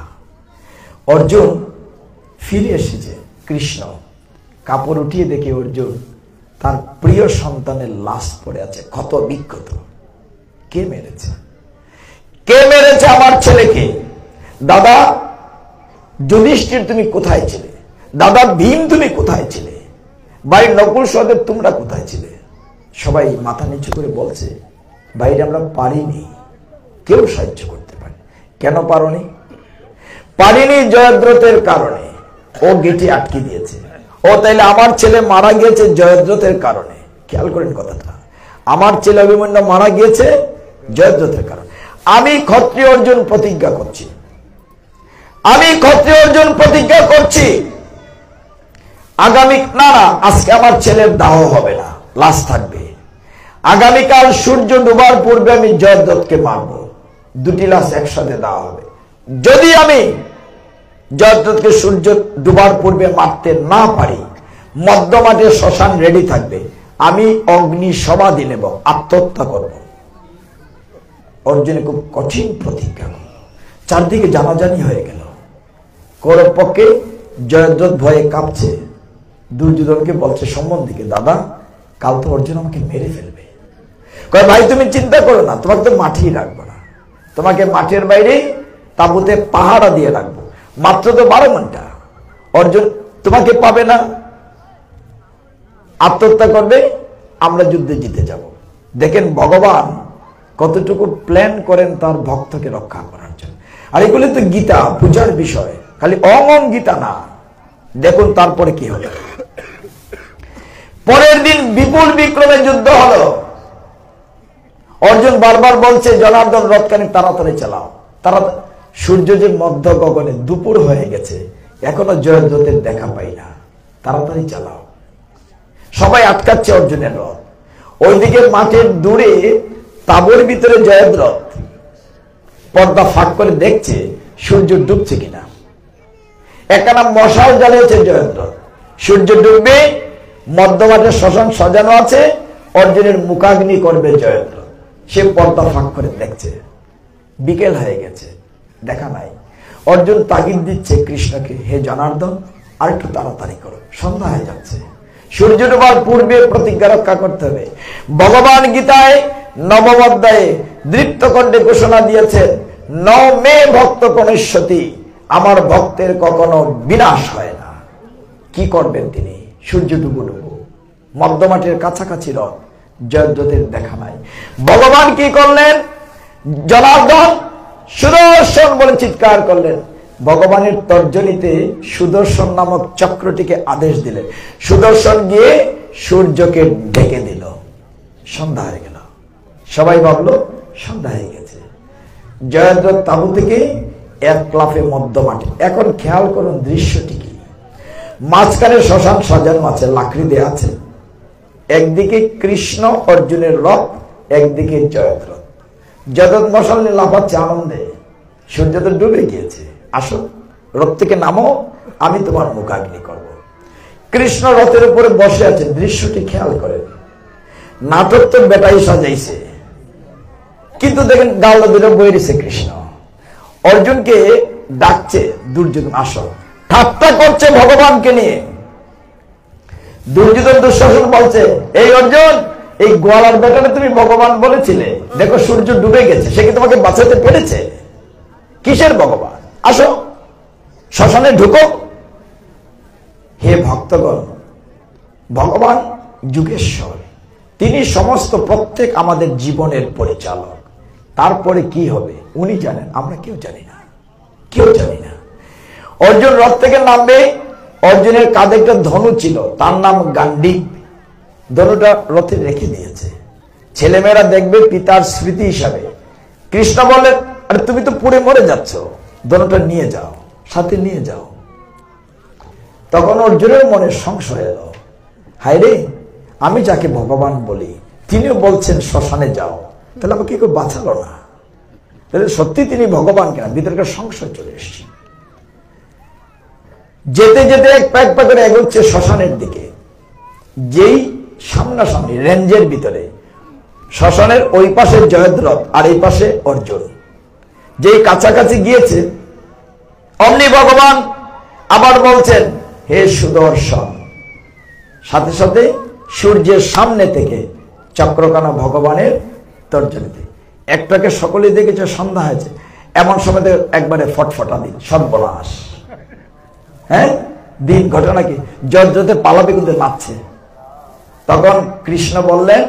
অর্জুন ফিরে এসেছে, কৃষ্ণ কাপড় উঠিয়ে দেখে অর্জুন তার প্রিয় সন্তানের লাশ পড়ে আছে, ক্ষত বিক্ষত। কে মেরেছে? কে মেরেছে আমার ছেলেকে? দাদা যুধিষ্ঠির তুমি কোথায় ছিলে? দাদা ভীম তুমি কোথায় ছিলে? ভাই নকুল সহদেব তোমরা কোথায় ছিলে? সবাই মাথা নিচু করে বলছে, বাইরে আমরা পারিনি, কেউ সাহায্য করতে পারে। কেন পারোনি? পারিনি জয়দ্রথের কারণে, ও গেটে আটকে দিয়েছে। ও তাইলে আমার ছেলে মারা গিয়েছে জয়দ্রথের কারণে। খেয়াল করেন কথাটা, আমার ছেলে অভিমন্যু মারা গিয়েছে জয়দ্রথের কারণে। আমি ক্ষত্রিয় অর্জুন প্রতিজ্ঞা করছি, আমি ক্ষত্রিয় অর্জুন প্রতিজ্ঞা করছি, আগামী না আজকে আমার ছেলের দাহ হবে না, লাশ থাকবে। আগামীকাল সূর্য ডুবার পূর্বে আমি জয়দ্রথকে মারব, 2টি লাশ একসাথে দেওয়া হবে। যদি আমি জয়দ্রথকে সূর্য ডুবার পূর্বে মারতে না পারি, মধ্যমাঠে শ্মশান রেডি থাকবে, আমি অগ্নি সমাধি নেব, আত্মহত্যা করব। অর্জুনে খুব কঠিন প্রতিজ্ঞা। চারদিকে জানাজানি হয়ে গেল। কৌরব পক্ষে জয়দ্রথ ভয়ে কাঁপছে, দুর্যোধনকে বলছে সম্বন্ধীকে, দাদা কাল তো অর্জুন আমাকে মেরে ফেলবে। কয় ভাই তুমি চিন্তা করো না, তোমাকে তো মাঠেই রাখবো না, তোমাকে মাঠের বাইরে তাঁবুতে পাহারা দিয়ে রাখবো, মাত্র তো 12 ঘন্টা, অর্জুন তোমাকে পাবে না, আত্মহত্যা করবে, আমরা যুদ্ধে জিতে যাব। দেখেন ভগবান কতটুকু প্ল্যান করেন তার ভক্তকে রক্ষা করার জন্য। আর এগুলি তো গীতা পূজার বিষয়, খালি অম গীতা না। দেখুন তারপরে কি হলো। পরের দিন বিপুল বিক্রমে যুদ্ধ হলো। অর্জুন বারবার বলছে, জনার্দন রথখানি তাড়াতাড়ি চালাও, তাড়াতাড়ি। সূর্য যে মধ্য গগনে, দুপুর হয়ে গেছে, এখনো জয়দ্রথের দেখা পাই না, তাড়াতাড়ি চালাও। সবাই আটকাচ্ছে অর্জুনের রথ। ওইদিকে মাঠের দূরে তাঁবুর ভিতরে জয়দ্রথ পর্দা ফাঁক করে দেখছে সূর্য ডুবছে কিনা। একখানা মশাল জ্বালিয়েছে জয়দ্রথ, সূর্য ডুববে, মধ্যমাঠে শ্মশান সাজানো আছে, অর্জুনের মুখাগ্নি করবে জয়দ্রথ। সে পর্দা ফাঁক করে দেখছে। বিকেল হয়ে গেছে, দেখা নাই। অর্জুন তাগিদ দিচ্ছে কৃষ্ণকে, হে জনার্দন আর একটু তাড়াতাড়ি করো, সন্ধ্যা হয়ে যাচ্ছে, সূর্য ডোবার পূর্বে প্রতিজ্ঞা রক্ষা করতে হবে। ভগবান গীতায় নবম অধ্যায়ে দৃপ্তকণ্ঠে ঘোষণা দিয়েছেন, ন মে ভক্ত কনিষ্যতি, আমার ভক্তের কখনো বিনাশ হয় না। কি করবেন তিনি? সূর্য ডুবু ডুবু, মধ্যমাঠের কাছাকাছি রথ, জয়দ্রথের দেখা নাই। ভগবান কি করলেন? জনার্দন সুদর্শন বলে চিৎকার করলেন। ভগবানের তর্জনীতে সুদর্শন নামক চক্রটিকে আদেশ দিলেন। সুদর্শন গিয়ে সূর্যকে ঢেকে দিল। সন্ধ্যা হয়ে গেল। সবাই ভাবলো সন্ধ্যা হয়ে গেছে। জয়দ্রথ তাঁবু থেকে এক ক্লাফে মধ্যমাঠে। এখন খেয়াল করুন দৃশ্যটি কি। মাঝখানে শ্মশান সাজানো আছে, লাকড়ি দেয়া আছে। একদিকে কৃষ্ণ অর্জুনের রথ, একদিকে জয়দ্রথ। জয়দ্রথ মশাল নিয়ে লাফাচ্ছে আনন্দে। সূর্য তো ডুবে গিয়েছে, আসো রথ থেকে নামো, আমি তোমার মুখাগ্নি করব। কৃষ্ণ রথের উপরে বসে আছেন। দৃশ্যটি খেয়াল করেন। নাটক তো বেটাই সাজাইছে, কিন্তু দেখেন গাল দুটো বইরেছে কৃষ্ণ। অর্জুনকে ডাকছে দুর্যোধন, আসো। ঠাট্টা করছে ভগবানকে নিয়ে। দুর্যোধন দুঃশাসন বলছে, এই অর্জুন, এই গোয়ালার বেটারে তুমি ভগবান বলেছিলে, দেখো সূর্য ডুবে গেছে, সে কি তোমাকে বাঁচাতে পেরেছে? কিসের ভগবান? আসো শ্মশানে ঢুকো। হে ভক্তগণ, ভগবান যুগেশ্বর, তিনি সমস্ত প্রত্যেক আমাদের জীবনের পরিচালক। তারপরে কি হবে উনি জানেন, আমরা কেউ জানি না, কেউ জানি না। অর্জুন রথ থেকে নামবে। অর্জুনের কাঁধে একটা ধনু ছিল, তার নাম গান্ডীব। ধনুটা রথে রেখে দিয়েছে, ছেলেমেয়েরা দেখবে পিতার স্মৃতি হিসাবে। কৃষ্ণ বললেন, আরে তুমি তো পুড়ে মরে যাচ্ছ, ধনুটা নিয়ে যাও, সাথে নিয়ে যাও। তখন অর্জুনের মনে সংশয় এলো, হায় রে, আমি যাকে ভগবান বলি তিনিও বলছেন শ্মশানে যাও, তাহলে আমাকে কেউ বাঁচালো না, তাহলে সত্যি তিনি ভগবান কেনা? ভিতরকার সংশয় চলে এসছে। যেতে যেতে এক পা করে এগোচ্ছে শ্মশানের দিকে। যেই সামনাসামনি রেঞ্জের ভিতরে, শ্মশানের ওই পাশে জয়দ্রথ আর এই পাশে অর্জুন, যেই কাছাকাছি গিয়েছে অমনি ভগবান আবার বলছেন, হে সুদর্শন। সাথে সাথে সূর্যের সামনে থেকে চক্রকানা ভগবানের তর্জনীতে। একটাকে সকলে দেখেছে সন্ধ্যা হয়েছে, এমন সময় একবারে ফটফটা দিন, সর্বনাশ। হ্যাঁ, দিন ঘটনা কি? জয়দ্রথে পালাবে কিন্তু নাচছে। তখন কৃষ্ণ বললেন,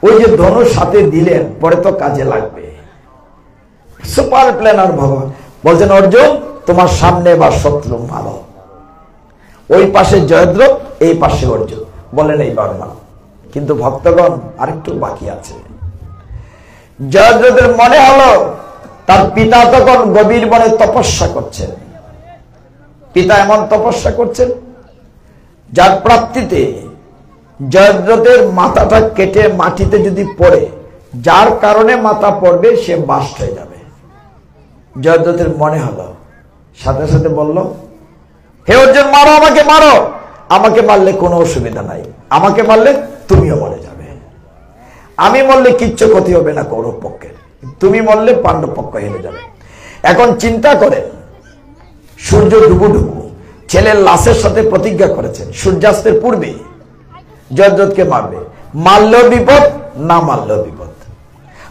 ওই যে ধনুর সাথে দিলেন, পরে তো কাজে লাগবে। সুপার প্ল্যানার ভগবান বলছেন, অর্জুন তোমার সামনে বা শত্রু ভালো। ওই পাশে জয়দ্রথ, এই পাশে অর্জুন। বলেন এইবার ভালো। কিন্তু ভক্তগণ আরেকটু বাকি আছে। জয়দ্রথের মনে হলো তার পিতা তখন গভীর বনে তপস্যা করছেন। পিতা এমন তপস্যা করছেন যার প্রাপ্তিতে জয়দ্রথের মাথাটা কেটে মাটিতে যদি পড়ে, যার কারণে মাথা পড়বে সে বাস্ট হয়ে যাবে। জয়দ্রথের মনে হলো, সাথে সাথে বলল, হে অর্জুন, মারো আমাকে, মারো। আমাকে মারলে কোনো অসুবিধা নাই, আমাকে মারলে তুমিও মরে যাবে। আমি মরলে কিচ্ছু ক্ষতি হবে না কৌরব পক্ষের, তুমি মরলে পাণ্ডব পক্ষ হেরে যাবে। এখন চিন্তা করেন, সূর্য ডুবু ডুবু, ছেলের লাশের সাথে প্রতিজ্ঞা করেছেন সূর্যাস্তের পূর্বে জয়দ্রথকে মারবে। মারলেও বিপদ, না মারলেও বিপদ।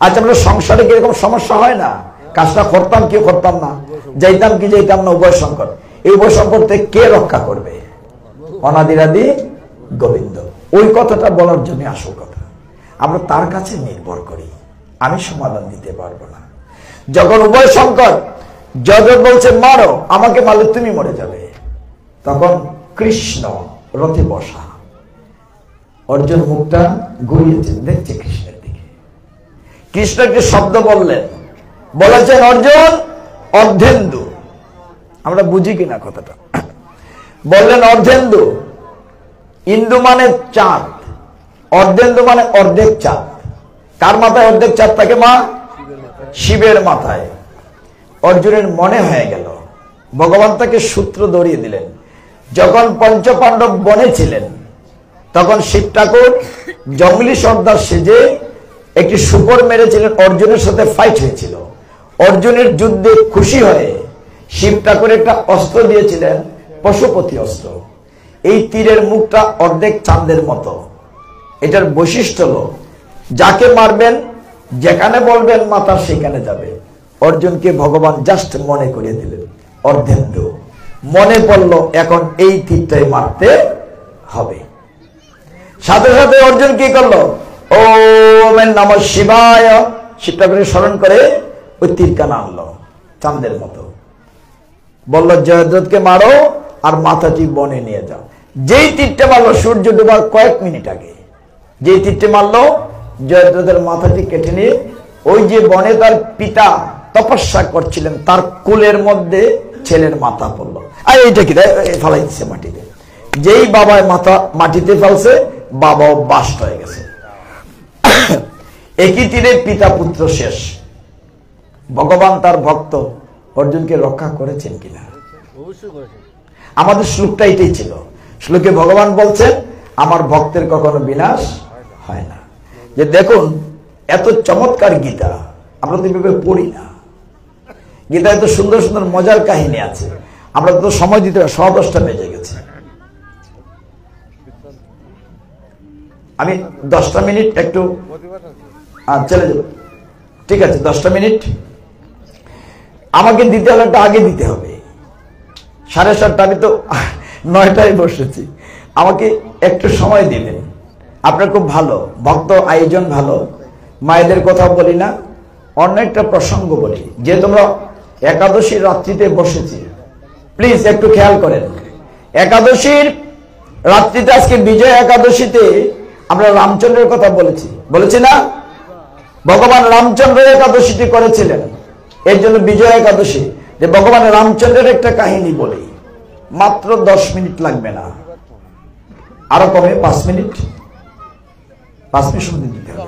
আচ্ছা, আমরা সংসারে কিরকম সমস্যা হয় না? কাজটা করতাম কি করতাম না, যাইতাম কি যাইতাম না, উভয় সংকট। এই উভয় সংকট থেকে কে রক্ষা করবে? অনাদিরাদি গোবিন্দ। ওই কথাটা বলার জন্য আসল কথা। আমরা তার কাছে নির্ভর করি, আমি সমাধান দিতে পারবো না। যখন উভয় সংকট, জয়দ্রথ বলছে মারো, আমাকে মারলে তুমি মরে যাবে। তখন কৃষ্ণ রথে বসা, অর্জুন মুখটা ঘুরিয়েছেন, দেখছে কৃষ্ণের দিকে। কৃষ্ণ একটি শব্দ বললেন, বলেছেন, অর্জুন অর্ধেন্দু। আমরা বুঝি কিনা কথাটা? বললেন অর্ধেন্দু। ইন্দু মানে চাঁদ, অর্ধেন্দু মানে অর্ধেক চাঁদ। কার মাথায় অর্ধেক চাঁদ থাকে? মা শিবের মাথায়। অর্জুনের মনে হয়ে গেল, ভগবান তাকে সূত্র ধরিয়ে দিলেন। যখন পঞ্চপাণ্ডব বনে ছিলেন, তখন শিব ঠাকুর জঙ্গলি সর্দার সেজে একটি শুকর মেরেছিলেন, অর্জুনের সাথে ফাইট হয়েছিল। অর্জুনের যুদ্ধে খুশি হয়ে শিব ঠাকুর একটা অস্ত্র দিয়েছিলেন, পশুপতি অস্ত্র। এই তীরের মুখটা অর্ধেক চাঁদের মতো। এটার বৈশিষ্ট্য হলো যাকে মারবেন, যেখানে বলবেন মাথা সেখানে যাবে। অর্জুনকে ভগবান জাস্ট মনে করিয়ে দিলেন, অর্ধেন্দু মনে পড়লো এখন এই তীরটাই মারতে হবে। সাথে সাথে অর্জুন কি করলো, ওম নমঃ শিবায়, শিব ঠাকুরের স্মরণ করে ওই তীরকানা আনলো চাঁদের মতো। বলল জয়দ্রথকে মারো আর মাথাটি বনে নিয়ে যাও। যেই তীরটা মারলো সূর্য ডোবার কয়েক মিনিট আগে, যেই তীরটা মারলো জয়দ্রথের মাথাটি কেটে নিয়ে ওই যে বনে তার পিতা তপস্যা করছিলেন তার কোলের মধ্যে ছেলের মাথা পড়লো। আর এইটা কি ফালাই দিচ্ছে মাটিতে। যেই বাবায় মাথা মাটিতে ফেলছে, বাবাও বাস্ট হয়ে গেছে। একই তীরে পিতা পুত্র শেষ। ভগবান তার ভক্ত অর্জুনকে রক্ষা করেছেন কিনা? আমাদের শ্লোকটা এটাই ছিল। শ্লোকে ভগবান বলছেন আমার ভক্তের কখনো বিনাশ হয় না। যে দেখুন এত চমৎকার গীতা, আমরা তো এভাবে পড়ি না। গীতায় তো সুন্দর সুন্দর মজার কাহিনী আছে, আমরা তো সময় দিতে 10:10 বেজে গেছে। আমি 10টা মিনিট একটু চলে যাব, ঠিক আছে? 10টা মিনিট আমাকে দিতে হলে আগে দিতে হবে। 7:30, আমি তো 9টায় বসেছি, আমাকে একটু সময় দিবেন। আপনার খুব ভালো ভক্ত, আয়োজন ভালো। মায়েদের কথা বলি না, অন্য একটা প্রসঙ্গ বলি। যে তোমরা একাদশীর রাত্রিতে বসেছি, প্লিজ একটু খেয়াল করেন। একাদশীর রাত্রিতে, আজকে বিজয় একাদশীতে আমরা রামচন্দ্রের কথা বলেছি না? ভগবান রামচন্দ্র একাদশীটি করেছিলেন, এর জন্য বিজয় একাদশী। যে ভগবান রামচন্দ্রের একটা কাহিনী বলি, মাত্র 10 মিনিট লাগবে না, আরো কমে 5 মিনিট, 5 মিনিট সময় দিতে হবে।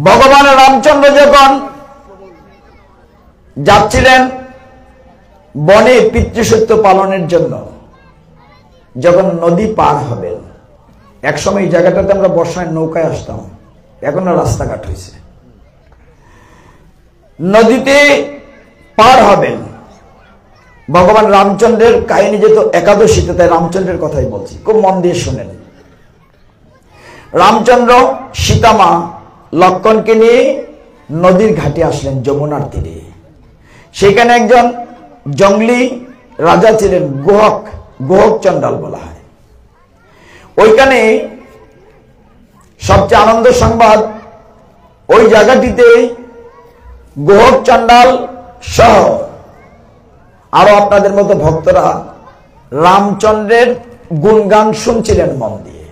ভগবান রামচন্দ্র যখন যাচ্ছিলেন বনে পিতৃসত্য পালনের জন্য, যখন নদী পার হবেন, একসময় এই জায়গাটাতে আমরা বর্ষায় নৌকায় আসতাম, এখন রাস্তাঘাট হয়েছে। নদীতে পার হবেন, ভগবান রামচন্দ্রের কাহিনী যেহেতু একাদশীতে, তাই রামচন্দ্রের কথাই বলছি, খুব মন দিয়ে শুনেন। রামচন্দ্র সীতামা লক্ষ্মণকে নিয়ে নদীর ঘাটে আসলেন, যমুনার তীরে। সেখানে একজন জঙ্গলি রাজা ছিলেন, গোহক চণ্ডাল বলা হয়। ওইখানে সবচেয়ে আনন্দ সংবাদ, ওই জায়গাটিতে গোহক চণ্ডাল সহ আরো আপনাদের মতো ভক্তরা রামচন্দ্রের গুণগান শুনছিলেন মন দিয়ে।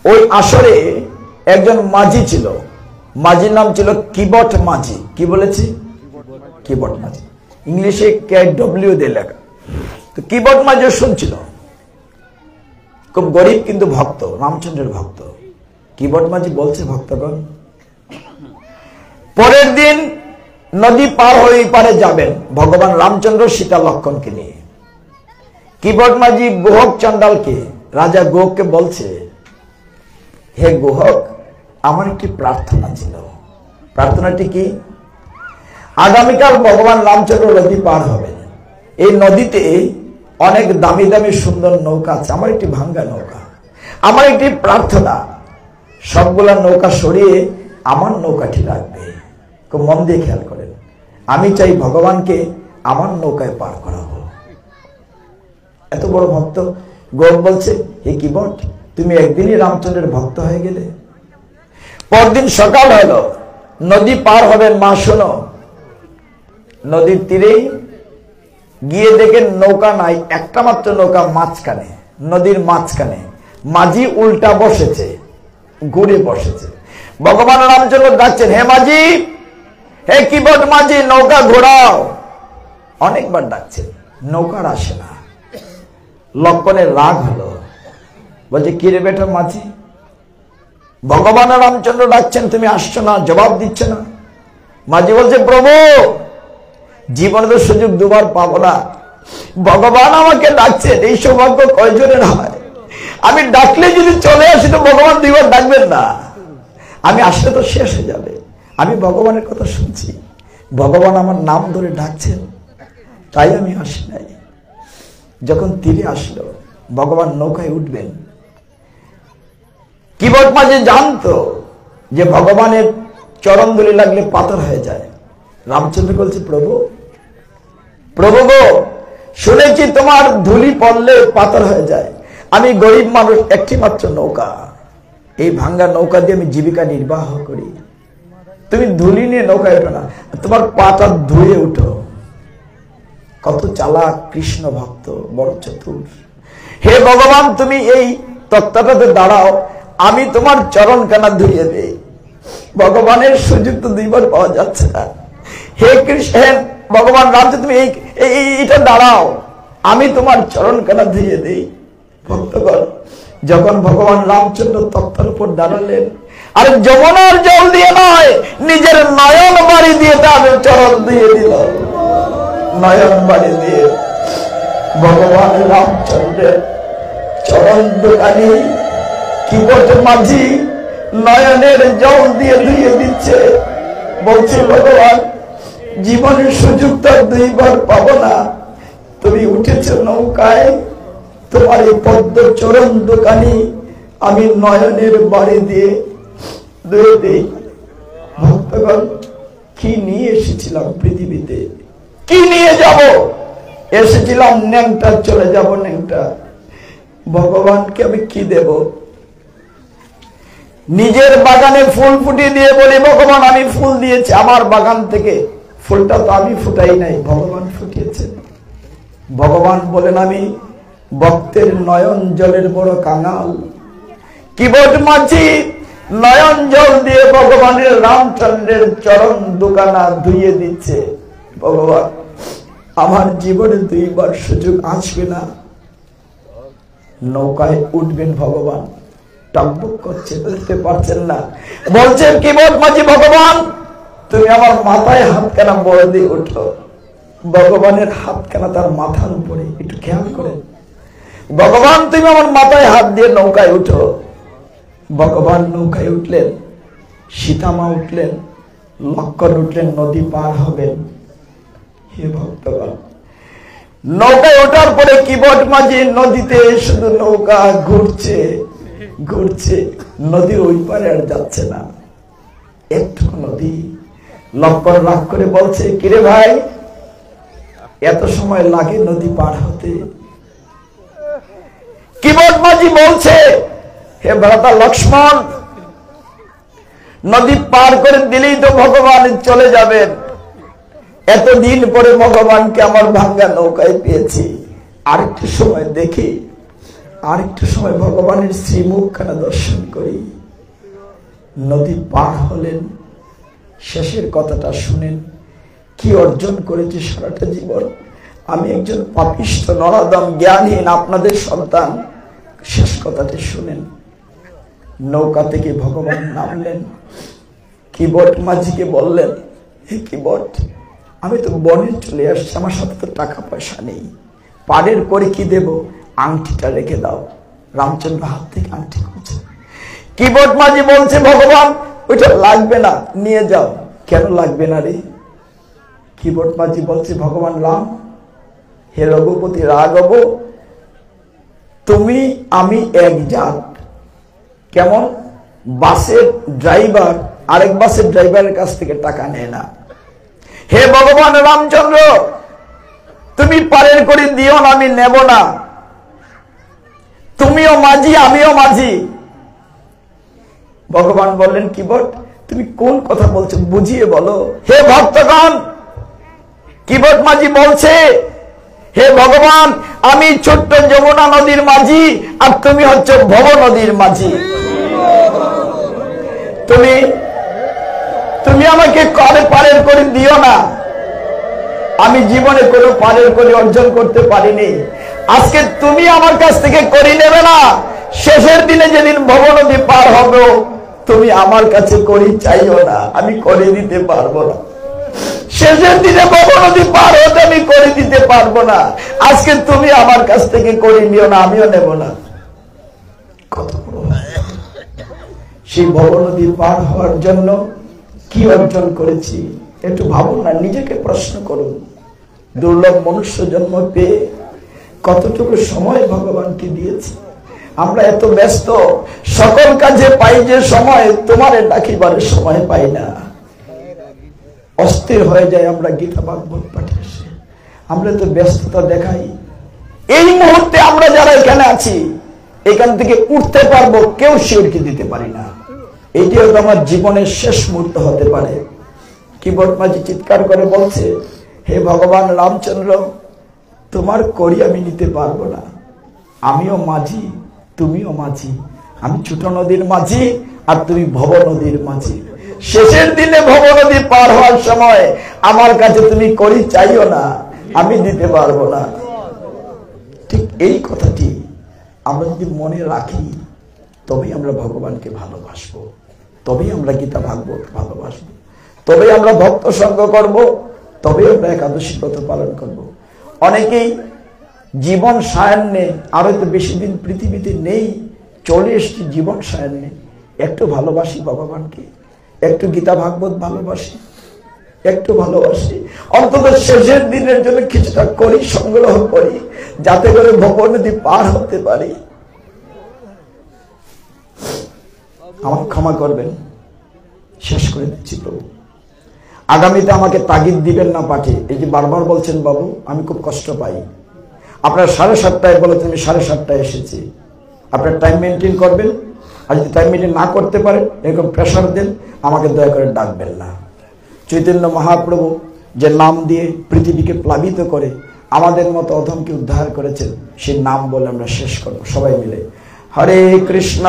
ওই আসরে একজন মাঝি ছিল, মাঝির নাম ছিল কিবট মাঝি। কি বলেছি? কিবট মাঝি, ইংলিশে KW দিয়ে লেখা। তো কিবট মাঝি শুনছিল, খুব গরিব কিন্তু ভক্ত, রামচন্দ্রের ভক্ত। কিবট মাঝি বলছে, ভক্তগণ পরের দিন নদী পার হয়ে পারে যাবেন ভগবান রামচন্দ্র সীতা লক্ষ্মণকে নিয়ে। কিবট মাঝি গোহক চণ্ডালকে, রাজা গোহককে বলছে, হে গোহক, আমার একটি প্রার্থনা ছিল। প্রার্থনাটি কি? আগামীকাল ভগবান রামচন্দ্র নদী পার হবেন, এই নদীতে অনেক দামি দামি সুন্দর নৌকা আছে, আমার একটি ভাঙ্গা নৌকা। আমার একটি প্রার্থনা, সবগুলা নৌকা সরিয়ে আমার নৌকাটি রাখবে। খুব মন দিয়ে খেয়াল করেন, আমি চাই ভগবানকে আমার নৌকায় পার করাবো। এত বড় ভক্ত। গোপ বলছে, হে কিবট, তুমি একদিনই রামচন্দ্রের ভক্ত হয়ে গেলে। পরদিন সকাল হলো, নদী পার হবেন। মা শোনো, নদীর তীরে গিয়ে দেখেন নৌকা নাই, একটা মাত্র নৌকা মাঝখানে, নদীর মাঝখানে। মাঝি উল্টা বসেছে, ঘুরে বসেছে। ভগবান রামচন্দ্র ডাকছেন, হে মাঝি, হে কিবট মাঝি, নৌকা ঘোরাও। অনেকবার ডাকছেন, নৌকার আসে না। লক্ষ্মণের রাগ হলো, বলছে, কি রে বেটা মাঝি, ভগবান রামচন্দ্র ডাকছেন, তুমি আসছো না, জবাব দিচ্ছ না। মাঝি বলছে, প্রভু, জীবনে তো সুযোগ দুবার পাবো না, ভগবান আমাকে ডাকছেন, এই সৌভাগ্য কয়জনের হয়? আমি ডাকলে যদি চলে আসি তো ভগবান 2 বার ডাকবেন না, আমি আসলে তো শেষ হয়ে যাবে। আমি ভগবানের কথা শুনছি, ভগবান আমার নাম ধরে ডাকছেন, তাই আমি আসি নাই। যখন তীরে আসলো, ভগবান নৌকায় উঠবেন, কিবট মাঝি জানতো যে ভগবানের চরণ ধুলি লাগলে পাথর হয়ে যায়। রামচন্দ্র বলছে, প্রভু প্রভু গো, শুনেছি তোমার ধুলি পড়লে পাথর হয়ে যায়। আমি গরিব মানুষ, একটি মাত্র নৌকা, এই ভাঙ্গা নৌকা দিয়ে আমি জীবিকা নির্বাহ করি। তুমি ধুলি নিয়ে নৌকায় ওঠো না, তোমার পাটা ধুয়ে উঠো। কত চালাক কৃষ্ণ ভক্ত, বড় চতুর। হে ভগবান, তুমি এই তত্ত্বটাতে দাঁড়াও, আমি তোমার চরণ কানা ধুইয়ে দেই। ভগবানের সুযোগ তো দুইবার পাওয়া যাচ্ছে না। হে কৃষ্ণ, হে ভগবান রামচন্দ্র, তুমি এইটা দাঁড়াও, আমি তোমার চরণ কানা ধুইয়ে দেই। ভক্তগণ, যখন ভগবান রামচন্দ্র তত্ত্বের উপর দাঁড়ালেন, আর যমুনার জল দিয়ে নয়, নিজের নয়ন বাড়ি দিয়ে তাদের চরণ দিয়ে দিল। নয়ন বাড়ি দিয়ে ভগবান রামচন্দ্রের চরণ দোকানি কিবট মাঝি নয়নের জল দিয়ে ধুয়ে দিচ্ছে। বলছে, ভগবান, জীবনের সুযোগটা দুইবার পাবো না, তুমি উঠেছ নৌকায়, তোমার এই পদ্ম চরণ দোকানি আমি নয়নের বাড়ি দিয়ে ধুয়ে দিই। ভক্তগণ, কি নিয়ে এসেছিলাম পৃথিবীতে, কি নিয়ে যাব? এসেছিলাম ন্যাংটা, চলে যাব ন্যাংটা। ভগবানকে আমি কি দেব? নিজের বাগানে ফুল ফুটিয়ে দিয়ে বলি, ভগবান আমি ফুল দিয়েছি আমার বাগান থেকে, ফুলটা তো আমি ফুটাই নাই, ভগবান ফুটিয়েছেন। ভগবান বলেন, আমি ভক্তের নয়ন জলের বড় কাঙাল। কিবট মাঝি নয়ন জল দিয়ে ভগবানের রামচন্দ্রের চরণ দুখানা ধুইয়ে দিচ্ছে। ভগবান, আমার জীবনে দুইবার সুযোগ আসবে না। নৌকায় উঠবেন ভগবান, টকবক করছে, বুঝতে পারছেন না। বলছেন কিবট মাঝি, ভগবান তুমি আমার মাথায় হাত কেনা বড় দিয়ে উঠো। ভগবানের হাত কেনা তার মাথার উপরে, একটু খেয়াল করেন। ভগবান তুমি আমার মাথায় হাত দিয়ে নৌকায় উঠো। ভগবান নৌকায় উঠলেন, সীতামা উঠলেন, লক্ষ্মণ উঠলেন, নদী পার হবেন। হে ভক্তগণ, নৌকায় ওঠার পরে কিবট মাঝি নদীতে শুধু নৌকা ঘুরছে ঘুরছে, নদীর ওই পারে আর যাচ্ছে না, একটু নদী। লক্ষ্মণ রাগ করে বলছে, কিরে ভাই, এত সময় লাগে নদী পার হতে? কিবট মাঝি বলছে, হে ভ্রাতা লক্ষ্মণ, নদী পার করে দিলেই তো ভগবান চলে যাবেন। এতদিন পরে ভগবানকে আমার ভাঙ্গা নৌকায় পেয়েছি, আরেকটু সময় দেখি, আরেকটু সময় ভগবানের শ্রীমুখখানা দর্শন করি। নদী পার হলেন, শেষের কথাটা শুনেন, কি অর্জন করেছে সারাটা জীবন। আমি একজন পাপিষ্ঠ নরাধম জ্ঞানহীন আপনাদের সন্তান, শেষ কথাটি শুনেন। নৌকা থেকে ভগবান নামলেন, কিবট মাঝিকে বললেন, হে কিবট, আমি তো বনে চলে আসছি, আমার সাথে তো টাকা পয়সা নেই, পাড়ের করে কি দেব? আংটিটা রেখে দাও। রামচন্দ্র হাত থেকে আংটি করছে। কিবট মাঝি বলছে, ভগবান ওইটা লাগবে না, নিয়ে যাও। কেন লাগবে না রে? কিবট মাঝি বলছে, ভগবান রাম, হে রঘুপতি রাঘব, তুমি আমি এক জাত। কেমন? বাসের ড্রাইভার আরেক বাসের ড্রাইভারের কাছ থেকে টাকা নেয় না। হে ভগবান রামচন্দ্র, তুমি পারের করে দিও না, আমি নেব না। তুমিও মাঝি, আমিও মাঝি। ভগবান বললেন, কিবট তুমি কোন কথা বলছো, বুঝিয়ে বলো। হে ভক্তগণ, কিবট মাঝি বলছে, হে ভগবান, আমি ছোট্ট যমুনা নদীর মাঝি, আর তুমি হচ্ছে ভব নদীর মাঝি। তুমি আমাকে পারের করে দিও না। আমি জীবনে কোনো পারের করে অর্জন করতে পারিনি, আজকে তুমি আমার কাছ থেকে করে নেবে না। শেষের দিনে যেদিন ভব নদী পার হবে, তুমি আমার কাছে করি চাইও না, আমি করে দিতে পারবো না। শেষের দিনে ভব নদী পার হতে আমি করে দিতে পারবো না। আজকে তুমি আমার কাছ থেকে করে নিও না, আমিও নেব না। কত বড়! সেই ভব নদী পার হওয়ার জন্য কি অর্জন করেছি? একটু ভাবুন না, নিজেকে প্রশ্ন করুন। দুর্লভ মনুষ্য জন্ম পেয়ে কতটুকু সময় ভগবানকে দিয়েছে। আমরা এত ব্যস্ত, সকল কাজে পাই যে সময়, তোমারে ডাকিবার সময় পাই না। অস্থির হয়ে যায় আমরা গীতা ভাগবত পাঠে এসে। আমরা তো ব্যস্ততা দেখাই। এই মুহূর্তে আমরা যারা এখানে আছি, এখান থেকে উঠতে পারবো কেউ শিওরকি দিতে পারি না। এটি হয়তো আমার জীবনের শেষ মুহূর্ত হতে পারে। কিবোর্ড মাঝি চিৎকার করে বলছে, হে ভগবান রামচন্দ্র, তোমার করি আমি নিতে পারবো না। আমিও মাঝি, তুমিও মাঝি। আমি ছোট নদীর মাঝি, আর তুমি ভব নদীর মাঝি। শেষের দিনে ভব নদী পার হওয়ার সময় আমার কাছে তুমি করি চাইও না, আমি দিতে পারবো না। ঠিক এই কথাটি আমরা যদি মনে রাখি, তবেই আমরা ভগবানকে ভালোবাসবো, তবেই আমরা গীতা ভাগবত ভালোবাসবো, তবেই আমরা ভক্ত সঙ্গ করব, তবেই আমরা একাদশী ব্রত পালন করব। অনেকেই জীবন সায়ান্নে, আরো তো বেশি দিন পৃথিবীতে নেই, চলে এসছি জীবন সায়ান্নে। একটু ভালোবাসি ভগবানকে, একটু গীতা ভাগবত ভালোবাসি, একটু ভালোবাসি। অন্তত শেষের দিনের জন্য কিছুটা করি, সংগ্রহ করি, যাতে করে ভব নদী পার হতে পারি। আমার ক্ষমা করবেন, শেষ করে দিচ্ছি প্রভু। আগামীতে আমাকে তাগিদ দিবেন না পাঠে। এই যে বারবার বলছেন বাবু, আমি খুব কষ্ট পাই। আপনার 7:30 বলেছেন, আমি 7:30 এসেছি। আপনার টাইম মেনটেন করবেন, আর যদি টাইম মেনটেন না করতে পারেন, এরকম প্রেশার দেন, আমাকে দয়া করে ডাকবেন না। চৈতন্য মহাপ্রভু যে নাম দিয়ে পৃথিবীকে প্লাবিত করে আমাদের মতো অধমকে উদ্ধার করেছেন, সেই নাম বলে আমরা শেষ করব সবাই মিলে। হরে কৃষ্ণ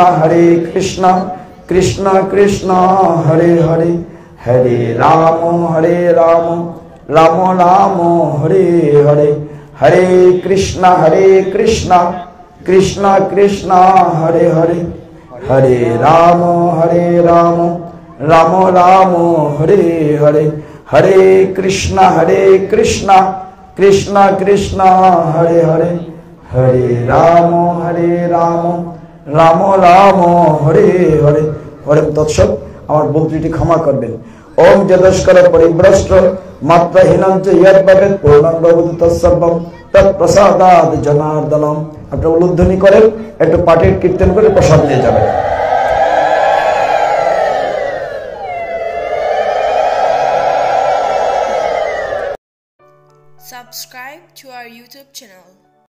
কৃষ্ণ কৃষ্ণ হরে হরে, হরে রাম রাম রাম হরে হরে, হরে কৃষ্ণ কৃষ্ণ কৃষ্ণ হরে হরে, হরে রাম রাম রাম হরে হরে, হরে কৃষ্ণ কৃষ্ণ কৃষ্ণ হরে হরে, হরে রাম রাম রাম হরে হরে। হরে তৎসৎ। আমার বক্তৃটি ক্ষমা করবেন। ওম যদস্কর পরিভ্রষ্ট মাত্রাহীনঞ্চ ইয়দ্ভবেৎ পূর্ণং ভবতু তৎসর্বং তৎপ্রসাদাৎ জনার্দনম। আপনারা উলুধ্বনি করেন, একটু পাঠের কীর্তন করে প্রসাদ নিয়ে যাবেন। Subscribe to our YouTube channel.